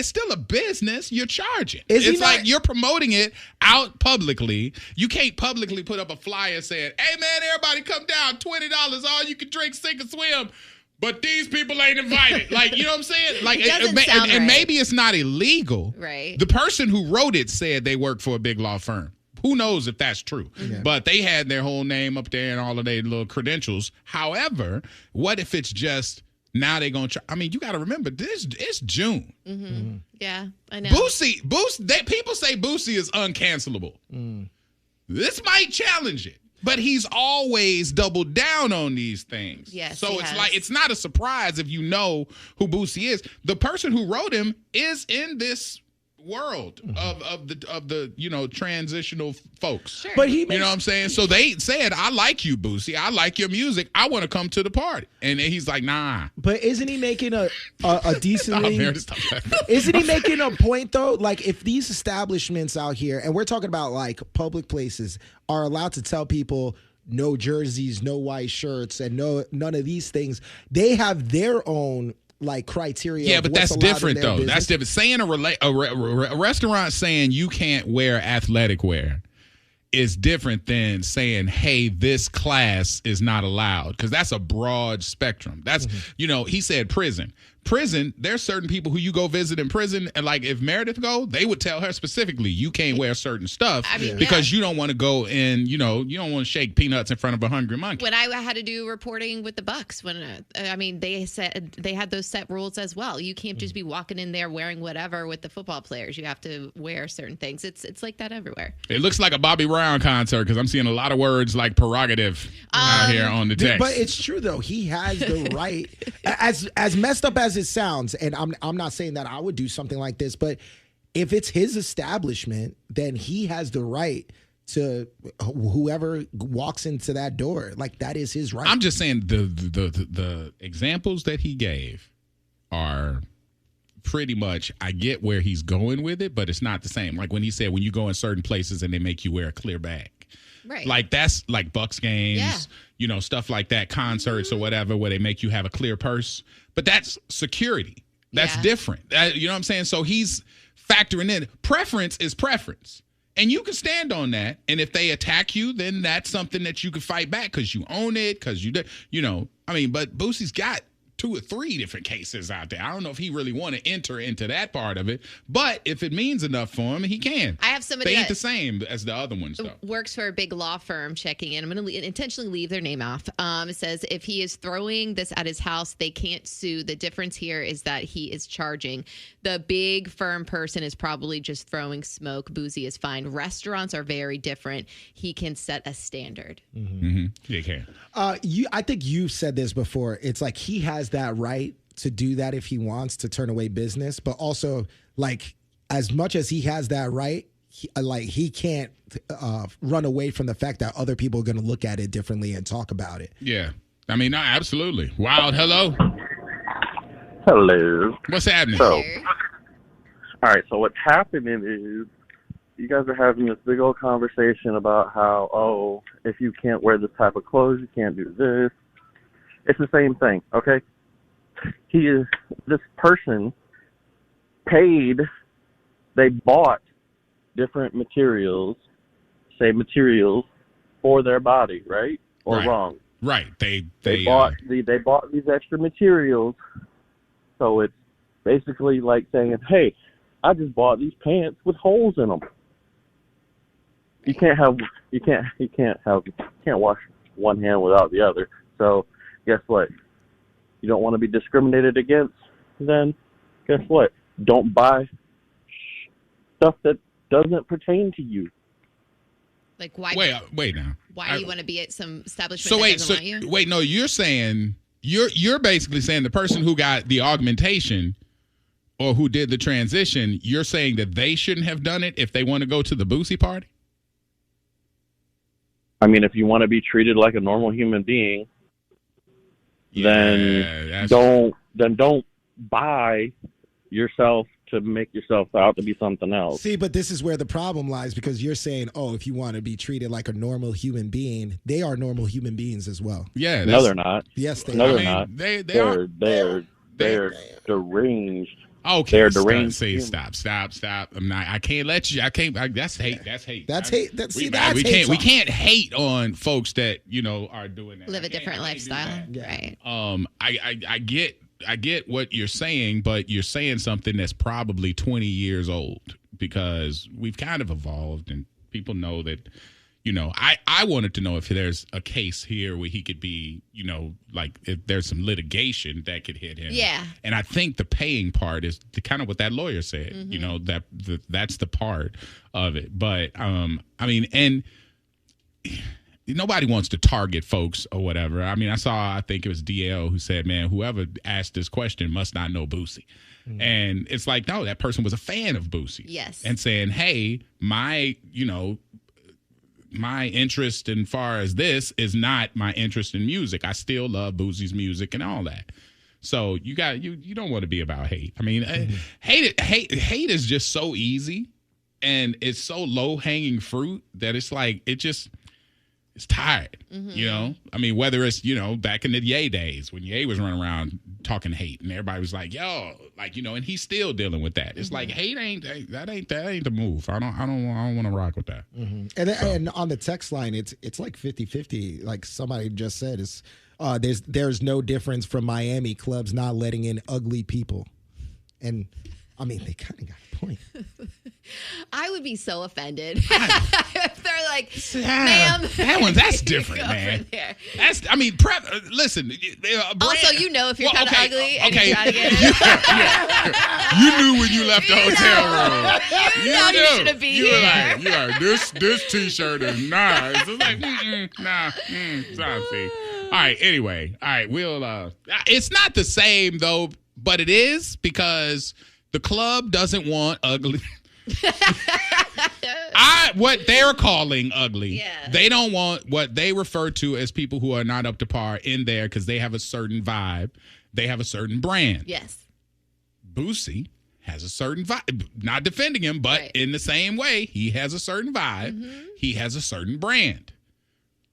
still a business. You're charging. It's like you're promoting it out publicly. You can't publicly put up a flyer saying, hey, man, everybody come down, $20, all you can drink, sink, and swim. But these people ain't invited. Like, you know what I'm saying? Like, and maybe it's not illegal. Right. The person who wrote it said they work for a big law firm. Who knows if that's true? Mm-hmm. But they had their whole name up there and all of their little credentials. However, what if it's just now they're going to try? I mean, you got to remember, it's June. Mm-hmm. Mm-hmm. Yeah, I know. Boosie, people say Boosie is uncancelable. This might challenge it. But he's always doubled down on these things. Yes, so it's not a surprise if you know who Boosie is. The person who wrote him is in this world of the transitional folks. Sure. But you know what I'm saying? So they said, I like you, Boosie. I like your music. I want to come to the party. And he's like, nah. But isn't he making a decently isn't he making a point though? Like if these establishments out here, and we're talking about like public places, are allowed to tell people no jerseys, no white shirts, and none of these things, they have their own like criteria. Yeah, but that's different though. Business. That's different. Saying a restaurant saying you can't wear athletic wear is different than saying, hey, this class is not allowed, because that's a broad spectrum. That's he said prison. There's certain people who you go visit in prison, and like if Meredith go, they would tell her specifically you can't wear certain stuff because you don't want to go in, you don't want to shake peanuts in front of a hungry monkey. When I had to do reporting with the Bucks, they said they had those set rules as well. You can't just be walking in there wearing whatever with the football players. You have to wear certain things. It's like that everywhere. It looks like a Bobby Brown concert because I'm seeing a lot of words like prerogative out here on the text. But it's true though. He has the right, as messed up as it sounds, and I'm not saying that I would do something like this, but if it's his establishment, then he has the right to whoever walks into that door. Like that is his right. I'm just saying the examples that he gave are pretty much, I get where he's going with it, but it's not the same. Like when he said when you go in certain places and they make you wear a clear bag. Right. Like that's like Bucks games, stuff like that, concerts or whatever, where they make you have a clear purse. But that's security. That's different. You know what I'm saying? So he's factoring in. Preference is preference. And you can stand on that. And if they attack you, then that's something that you can fight back because you own it, because but Boosie's got 2 or 3 different cases out there. I don't know if he really want to enter into that part of it, but if it means enough for him, he can. I have somebody They ain't that the same as the other ones, though. works for a big law firm checking in. I'm going to intentionally leave their name off. It says if he is throwing this at his house, they can't sue. The difference here is that he is charging. The big firm person is probably just throwing smoke. Boosie is fine. Restaurants are very different. He can set a standard. He can. I think you've said this before. It's like he has that right to do that if he wants to turn away business, but also like as much as he has that right, he can't run away from the fact that other people are going to look at it differently and talk about it. Yeah. I mean, no, absolutely. Wild, hello. Hello. What's happening? So, all right, so what's happening is you guys are having this big old conversation about how, oh, if you can't wear this type of clothes, you can't do this. It's the same thing, okay? This person they bought different materials for their body, right? Or Right. wrong? Right. They bought these extra materials, so it's basically like saying, "Hey, I just bought these pants with holes in them." You can't wash one hand without the other. So guess what? You don't want to be discriminated against. Then guess what? Don't buy stuff that doesn't pertain to you. Like why? Wait now. Why do you want to be at some establishment So that wait, doesn't want you? wait, no, you're saying you're basically saying the person who got the augmentation or who did the transition, you're saying that they shouldn't have done it if they want to go to the Boosie party? I mean, if you want to be treated like a normal human being, then don't buy yourself to make yourself out to be something else. See, but this is where the problem lies because you're saying, oh, if you want to be treated like a normal human being, they are normal human beings as well. Yeah. No, they're not. Yes, they no, are. they're not. They're deranged. Okay, they're deranged. Stop. I can't let you. That's hate. That's hate. We can't hate on folks that are doing that. Live a different lifestyle, right? I get what you're saying, but you're saying something that's probably 20 years old because we've kind of evolved and people know that. I wanted to know if there's a case here where he could be, like if there's some litigation that could hit him. Yeah. And I think the paying part is kind of what that lawyer said. That's the part of it. But I mean, and nobody wants to target folks or whatever. I mean, I think it was DL who said, "Man, whoever asked this question must not know Boosie." And it's like, no, that person was a fan of Boosie. Yes. And saying, "Hey, my interest in far as this is not my interest in music. I still love Boosie's music and all that." So you don't want to be about hate. I mean, hate is just so easy and it's so low hanging fruit that it's like it's tired. I mean, whether it's back in the Ye days when Ye was running around talking hate and everybody was like, yo, like and he's still dealing with that. It's like hate ain't the move. I don't want to rock with that. And on the text line, it's like 50-50. Like somebody just said, there's no difference from Miami clubs not letting in ugly people, and I mean they kind of got a point. I would be so offended if they're like, "Ma'am, that's different, man." Listen. Also, if you're kind of ugly and okay. you're trying to get it. You knew when you left the hotel room. You shouldn't be here. You were like, this T-shirt is nice. It's like, see. All right. Anyway, all right. We'll. It's not the same though, but it is because the club doesn't want ugly. What they're calling ugly. Yeah. They don't want what they refer to as people who are not up to par in there because they have a certain vibe. They have a certain brand. Yes. Boosie has a certain vibe. Not defending him, but in the same way, he has a certain vibe. He has a certain brand.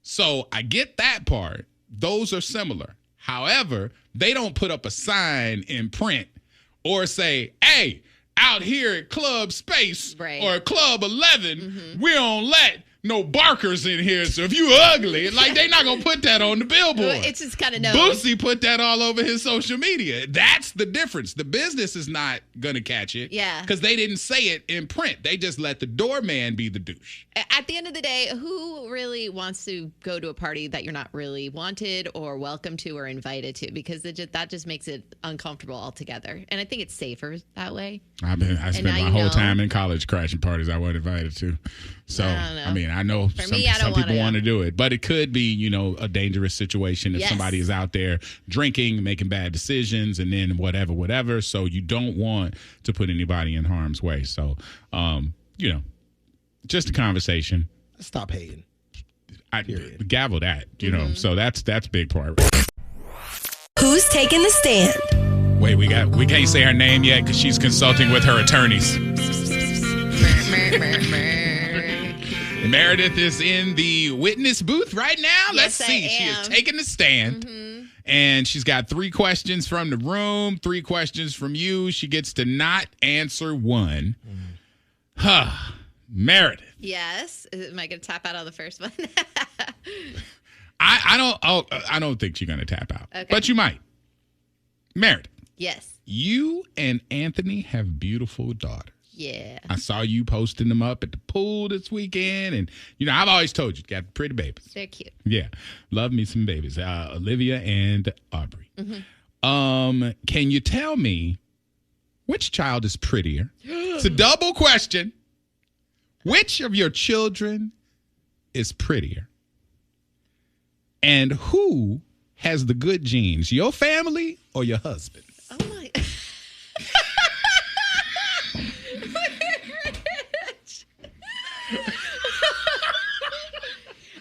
So I get that part. Those are similar. However, they don't put up a sign in print or say, "Hey, out here at Club Space or Club 11, we don't let no barkers in here, so if you ugly, like they not gonna put that on the billboard. It's just kind of known. Boosie put that all over his social media. That's the difference. The business is not gonna catch it. Yeah. Because they didn't say it in print. They just let the doorman be the douche. At the end of the day, who really wants to go to a party that you're not really wanted or welcome to or invited to? Because that just makes it uncomfortable altogether. And I think it's safer that way. I spent my whole time in college crashing parties I wasn't invited to. So, I know some people want to do it, but it could be, a dangerous situation if somebody is out there drinking, making bad decisions, and then whatever. So you don't want to put anybody in harm's way. So, just a conversation. Stop hating. I gavel that, So that's big part. Who's taking the stand? Wait, we can't say her name yet because she's consulting with her attorneys. Meredith is in the witness booth right now. Let's see. She is taking the stand. Mm-hmm. And she's got 3 questions from the room, 3 questions from you. She gets to not answer one. Meredith. Yes. Am I going to tap out on the first one? I don't think she's going to tap out. Okay. But you might. Meredith. Yes. You and Anthony have beautiful daughters. Yeah. I saw you posting them up at the pool this weekend. And, I've always told you, you got pretty babies. They're cute. Yeah. Love me some babies. Olivia and Aubrey. Mm-hmm. Can you tell me which child is prettier? It's a double question. Which of your children is prettier? And who has the good genes, your family or your husband? Oh, my.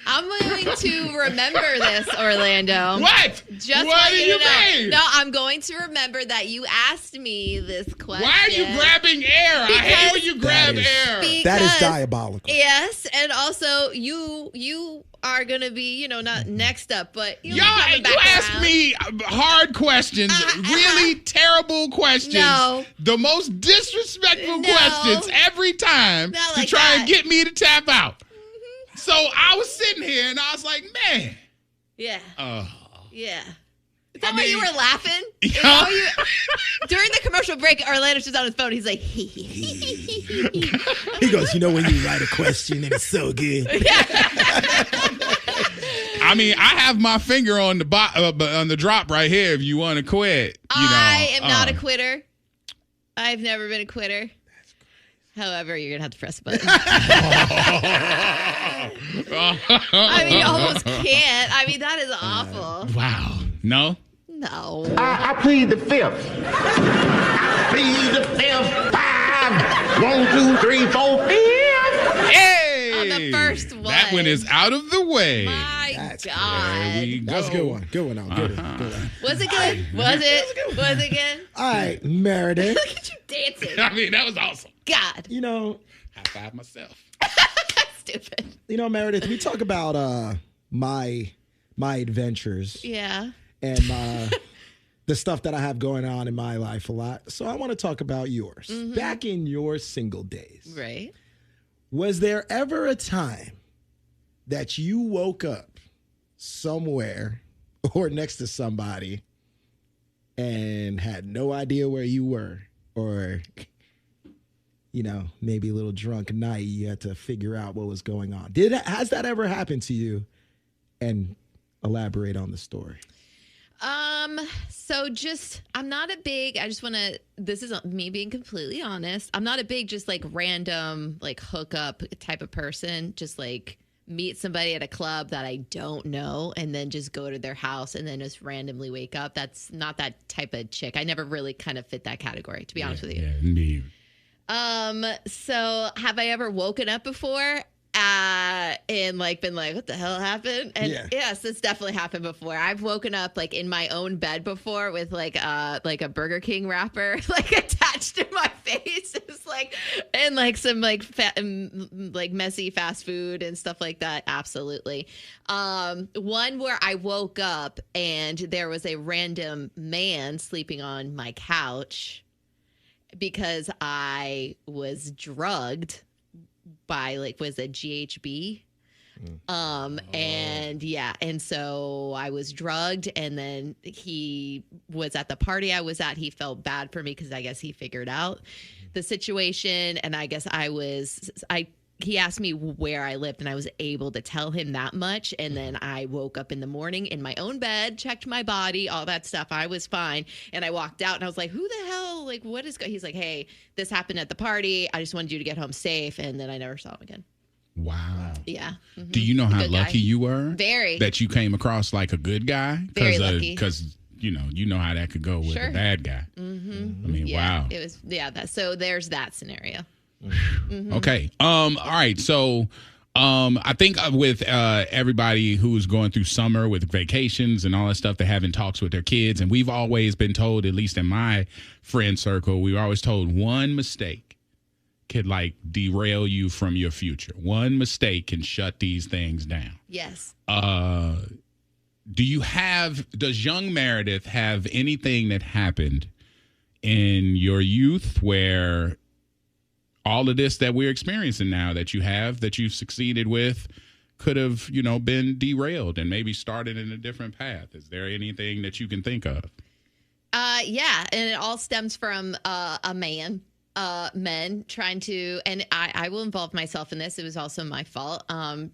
I'm going to remember this, Orlando. What? What do you mean? No, I'm going to remember that you asked me this question. Why are you grabbing air? I hate when you grab air. That is diabolical. Yes, and also you are going to be, not next up, but you ask me hard questions, really terrible questions. No. The most disrespectful questions every time to try and get me to tap out. So I was sitting here and I was like, man. Yeah. Oh. Yeah. Is that why you were laughing? Yeah. During the commercial break, Orlando's just on his phone. He's like, He goes, when you write a question and it's so good. I have my finger on the drop right here if you want to quit. I am not a quitter. I've never been a quitter. However, you're going to have to press a button. You almost can't. That is awful. Wow. No? No. I plead the 5th. I plead the 5th. 5. 1, 2, 3, 4, 5. Hey! On the first one. That one is out of the way. My God. There we go. That was a good one. Good one. Good one. Was it good? Was it good? All right, Meredith. Look at you dancing. That was awesome. God. High five myself. Stupid. Meredith, we talk about my adventures. Yeah. And the stuff that I have going on in my life a lot. So I want to talk about yours. Mm-hmm. Back in your single days. Right. Was there ever a time that you woke up somewhere or next to somebody and had no idea where you were? Or, maybe a little drunk night, you had to figure out what was going on. Has that ever happened to you? And elaborate on the story. So I'm not a big, this is me being completely honest. I'm not a big, random, hookup type of person. Just meet somebody at a club that I don't know and then just go to their house and then just randomly wake up. That's not that type of chick. I never really kind of fit that category, to be honest with you. Yeah, indeed. So have I ever woken up before? And been like, what the hell happened? And yes, it's definitely happened before. I've woken up in my own bed before with a Burger King wrapper attached to my face. It's and some messy fast food and stuff like that. Absolutely. One where I woke up and there was a random man sleeping on my couch because I was drugged by was it GHB? And so I was drugged, and then he was at the party I was at. He felt bad for me because I guess he figured out the situation, and I guess he asked me where I lived, and I was able to tell him that much. And then I woke up in the morning in my own bed, checked my body, all that stuff. I was fine. And I walked out and I was like, who the hell? Like, what is he's like, hey, this happened at the party. I just wanted you to get home safe. And then I never saw him again. Wow. Yeah. Mm-hmm. Do you know how lucky you were? Very. That you came across like a good guy? Very lucky. Because, you know how that could go with a bad guy. Mm-hmm. I mean, wow. It was, so there's that scenario. Mm-hmm. Okay. All right. So I think with everybody who's going through summer with vacations and all that stuff, they're having talks with their kids. And we've always been told, at least in my friend circle, we were always told one mistake could like derail you from your future. One mistake can shut these things down. Yes. Does young Meredith have anything that happened in your youth where all of this that we're experiencing now that you've succeeded with could have, been derailed and maybe started in a different path? Is there anything that you can think of? Yeah. And it all stems from men trying to, and I will involve myself in this. It was also my fault.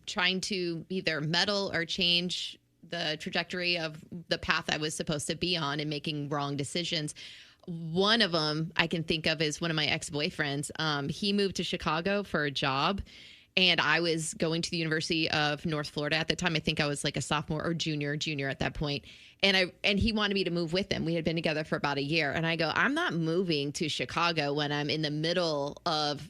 Trying to either meddle or change the trajectory of the path I was supposed to be on and making wrong decisions. One of them I can think of is one of my ex-boyfriends. He moved to Chicago for a job, and I was going to the University of North Florida at the time. I think I was like a sophomore or junior at that point. And he wanted me to move with him. We had been together for about a year. And I go, I'm not moving to Chicago when I'm in the middle of,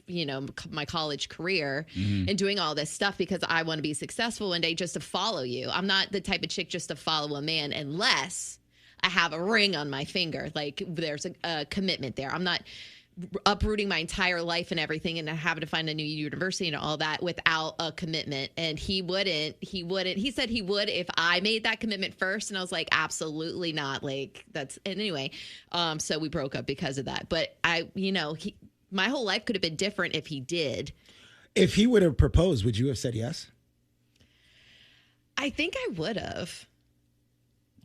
my college career and doing all this stuff because I want to be successful one day just to follow you. I'm not the type of chick just to follow a man unless I have a ring on my finger. Like there's a commitment there. I'm not uprooting my entire life and everything and having to find a new university and all that without a commitment. And he wouldn't. He said he would if I made that commitment first. And I was like, absolutely not. Like and anyway, so we broke up because of that. But my whole life could have been different if he did. If he would have proposed, would you have said yes? I think I would have.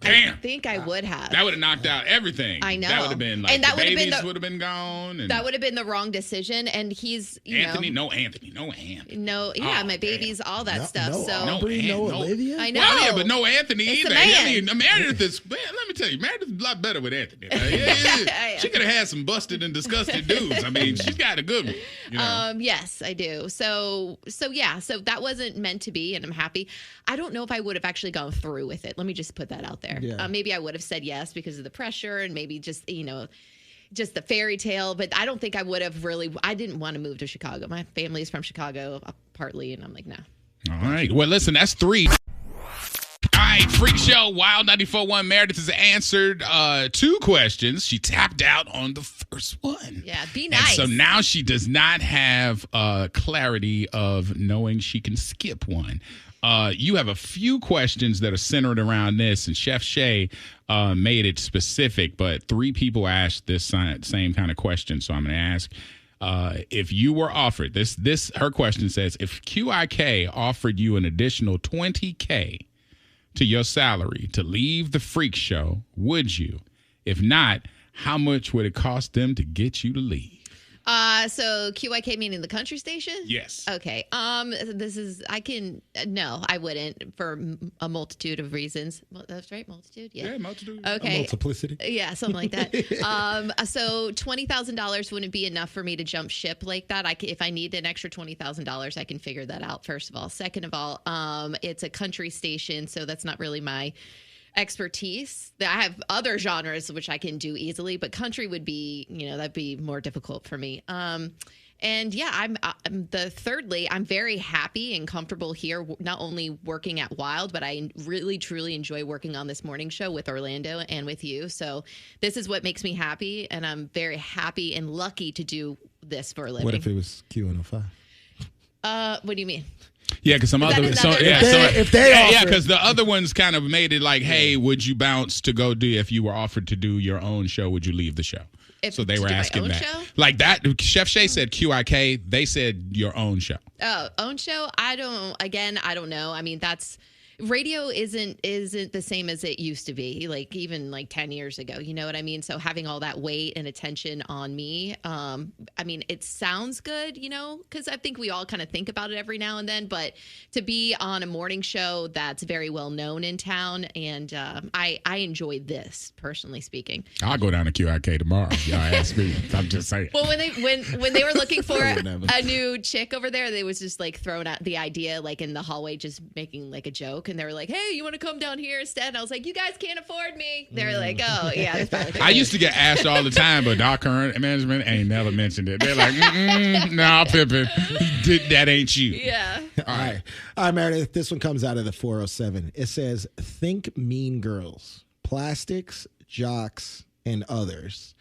Damn. I think I would have. That would have knocked out everything. I know. That would have been like, and that the babies would have been gone. And that would have been the wrong decision. And he's, Anthony. No, yeah, my babies, all that stuff. No Olivia? I know. Well, yeah, but no Anthony It's either. a man. I mean, Meredith is, let me tell you, Meredith's a lot better with Anthony. Yeah. She could have had some busted and disgusted dudes. I mean, she's got a good one. Yes, I do. So that wasn't meant to be, and I'm happy. I don't know if I would have actually gone through with it. Let me just put that out there. Yeah. Maybe I would have said yes because of the pressure and maybe just the fairy tale. But I don't think I would have really. I didn't want to move to Chicago. My family is from Chicago partly, and I'm like, no. All right. Well, listen, that's 3. All right, Freak Show, Wild 94.1. Meredith has answered 2 questions. She tapped out on the first one. Yeah, be nice. And so now she does not have clarity of knowing she can skip one. You have a few questions that are centered around this, and Chef Shay made it specific, but 3 people asked this same kind of question. So I'm going to ask if you were offered this. Her question says, if QIK offered you an additional $20K to your salary to leave the Freak Show, would you? If not, how much would it cost them to get you to leave? So QIK meaning the country station? Yes. Okay. No, I wouldn't for a multitude of reasons. That's right. Multitude. Yeah. Yeah, multitude. Okay. Multiplicity. Yeah, something like that. So $20,000 wouldn't be enough for me to jump ship like that. If I need an extra $20,000, I can figure that out. First of all. Second of all, it's a country station, so that's not really my expertise. I have other genres which I can do easily, but country would be, that'd be more difficult for me. And yeah, thirdly, I'm very happy and comfortable here, not only working at Wild, but I really, truly enjoy working on this morning show with Orlando and with you. So this is what makes me happy, and I'm very happy and lucky to do this for a living. What if it was Q105? What do you mean? Yeah, because because the other ones kind of made it like, hey, would you bounce to go do if you were offered to do your own show? Would you leave the show? So they were do my asking own that. show? Like that, Chef Shay said QIK. They said your own show. Oh, own show? I don't know. I mean, radio isn't the same as it used to be, like even like 10 years ago, you know what I mean? So having all that weight and attention on me, I mean, it sounds good, you know, because I think we all kind of think about it every now and then, but to be on a morning show that's very well known in town, and I enjoy this, personally speaking. I'll go down to QIK tomorrow. Y'all ask me. I'm just saying. Well, when they were looking for a new chick over there, they was just like throwing out the idea, like in the hallway, just making like a joke. And they were like, hey, you want to come down here instead? And I was like, you guys can't afford me. They were like, oh, yeah. That's probably I used to get asked all the time, but our current management ain't never mentioned it. They're like, nah, Pippin, that ain't you. Yeah. All right, Meredith, this one comes out of the 407. It says, think Mean Girls, Plastics, Jocks, and others.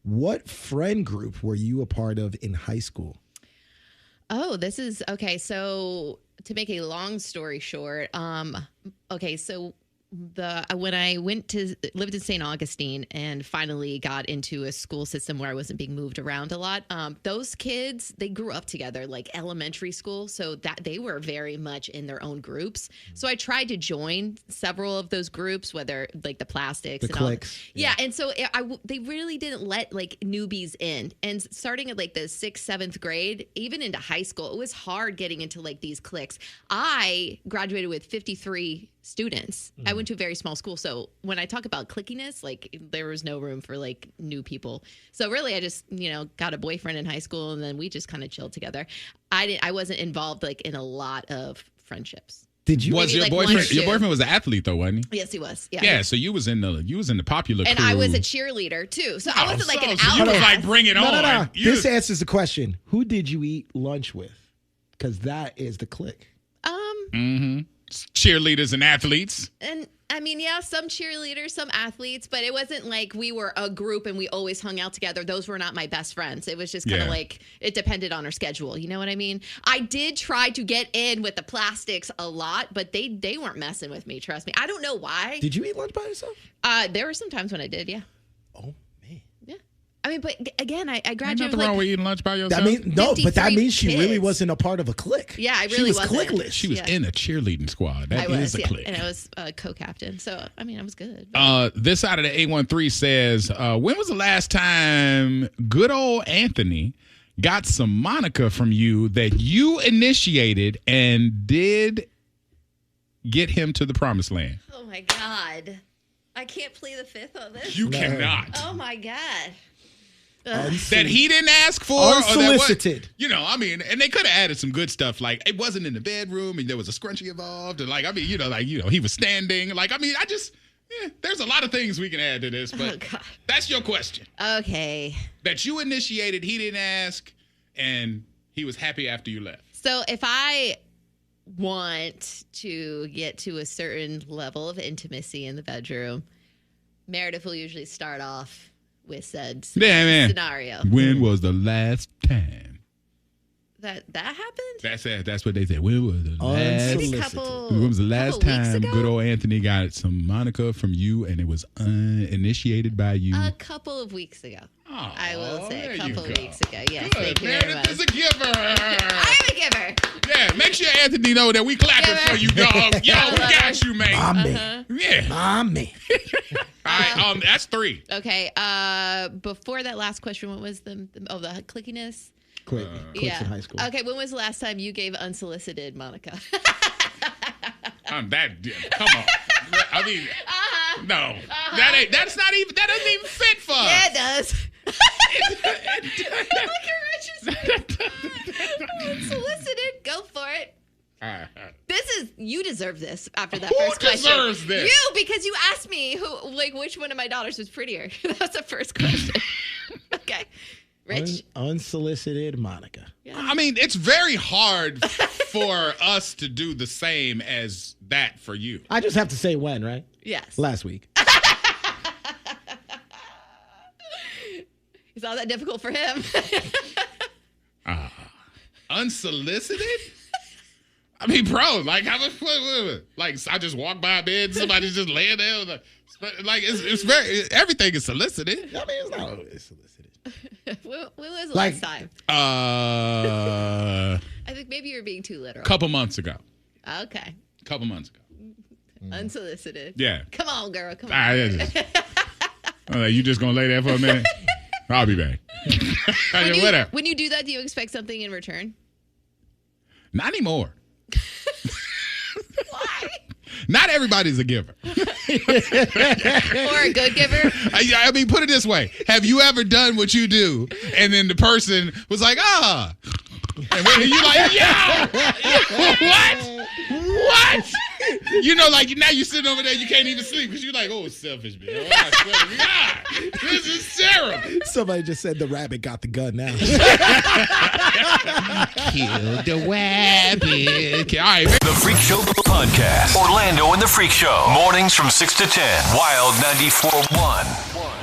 What friend group were you a part of in high school? Oh, this is okay. So to make a long story short, okay, so when I lived in St. Augustine and finally got into a school system where I wasn't being moved around a lot, those kids, they grew up together, like elementary school, so that they were very much in their own groups. So I tried to join several of those groups, whether like the Plastics, The and cliques. all. Yeah, and so they really didn't let like newbies in. And starting at like the 6th, 7th grade, even into high school, it was hard getting into like these cliques. I graduated with 53 students. I went to a very small school. So when I talk about clickiness, like there was no room for like new people. So really I just, got a boyfriend in high school and then we just kind of chilled together. I wasn't involved like in a lot of friendships. Did you? Was your boyfriend? Your boyfriend was an athlete though, wasn't he? Yes, he was. Yeah. Yeah. So you was in the popular and crew. I was a cheerleader too. So I wasn't like an outcast. You was like, bring it on. No. This answers the question. Who did you eat lunch with? Because that is the clique. Cheerleaders and athletes. And I mean, yeah, some cheerleaders, some athletes, but it wasn't like we were a group and we always hung out together. Those were not my best friends. It was just kind of like it depended on our schedule. You know what I mean? I did try to get in with the Plastics a lot, but they weren't messing with me. Trust me. I don't know why. Did you eat lunch by yourself? There were some times when I did. Yeah. Oh man. Yeah. I mean, but again, I Ain't graduated nothing wrong with eating lunch by yourself. That means but that means she really kids. wasn't a part of a clique. Yeah, I she really was wasn't. cliqueless. She was in a cheerleading squad. That is a clique. And I was co-captain. So, I mean, I was good. This side of the 813 says, when was the last time good old Anthony got some Monica from you that you initiated and did get him to the promised land? Oh, my God. I can't plead the fifth on this. You cannot. Oh, my God. That he didn't ask for, unsolicited. Or that I mean, and they could have added some good stuff, like it wasn't in the bedroom and there was a scrunchie involved, and like I mean, he was standing. Like I mean, there's a lot of things we can add to this, but that's your question. Okay. That you initiated, he didn't ask, and he was happy after you left. So if I want to get to a certain level of intimacy in the bedroom, Meredith will usually start off with said scenario. When was the last time that happened? That's it. That's what they said. When was the last time ago? good old Anthony got some Monica from you and it was uninitiated by you? A couple of weeks ago. Oh, I will say a couple of weeks ago. Yes, good. thank you very much. Meredith is a giver. I am a giver. Yeah, make sure Anthony know that we clapping for you, dog. Yo, we got you, man. Yeah. My man. All right, that's 3. Okay. Before that last question, what was the clickiness? Cliques in high school. Okay, when was the last time you gave unsolicited Monica? Come on. I mean, no. That doesn't even fit for us. Yeah, it does. Look at Rich's unsolicited. Go for it. All right. You deserve this after that first question. Who deserves this? You, because you asked me which one of my daughters was prettier. That was the first question. Okay. Rich? Unsolicited Monica. Yeah. I mean, it's very hard for us to do the same as that for you. I just have to say when, right? Yes. Last week. It's not that difficult for him. Unsolicited? I mean, bro, like, I just walk by a bed, somebody's just laying there. Like, it's very, everything is solicited. I mean, it's not always solicited. When was the Like- last time? A I think maybe you're being too literal. couple months ago. Okay. Couple months ago. Unsolicited. Yeah. Come on, girl. Come on. You just gonna lay there for a minute? I'll be back. Whatever. When you do that, do you expect something in return? Not anymore. Why? Not everybody's a giver. Or a good giver? I mean, put it this way. Have you ever done what you do and then the person was like, ah. And when you like, yeah. What? You know, like now you're sitting over there, you can't even sleep because you're like, oh, it's selfish, man. Oh, I swear to God, this is terrible. Somebody just said the rabbit got the gun now. Kill the rabbit. All right. The Freak Show Podcast. Orlando and the Freak Show. Mornings from 6 to 10. Wild 94.1.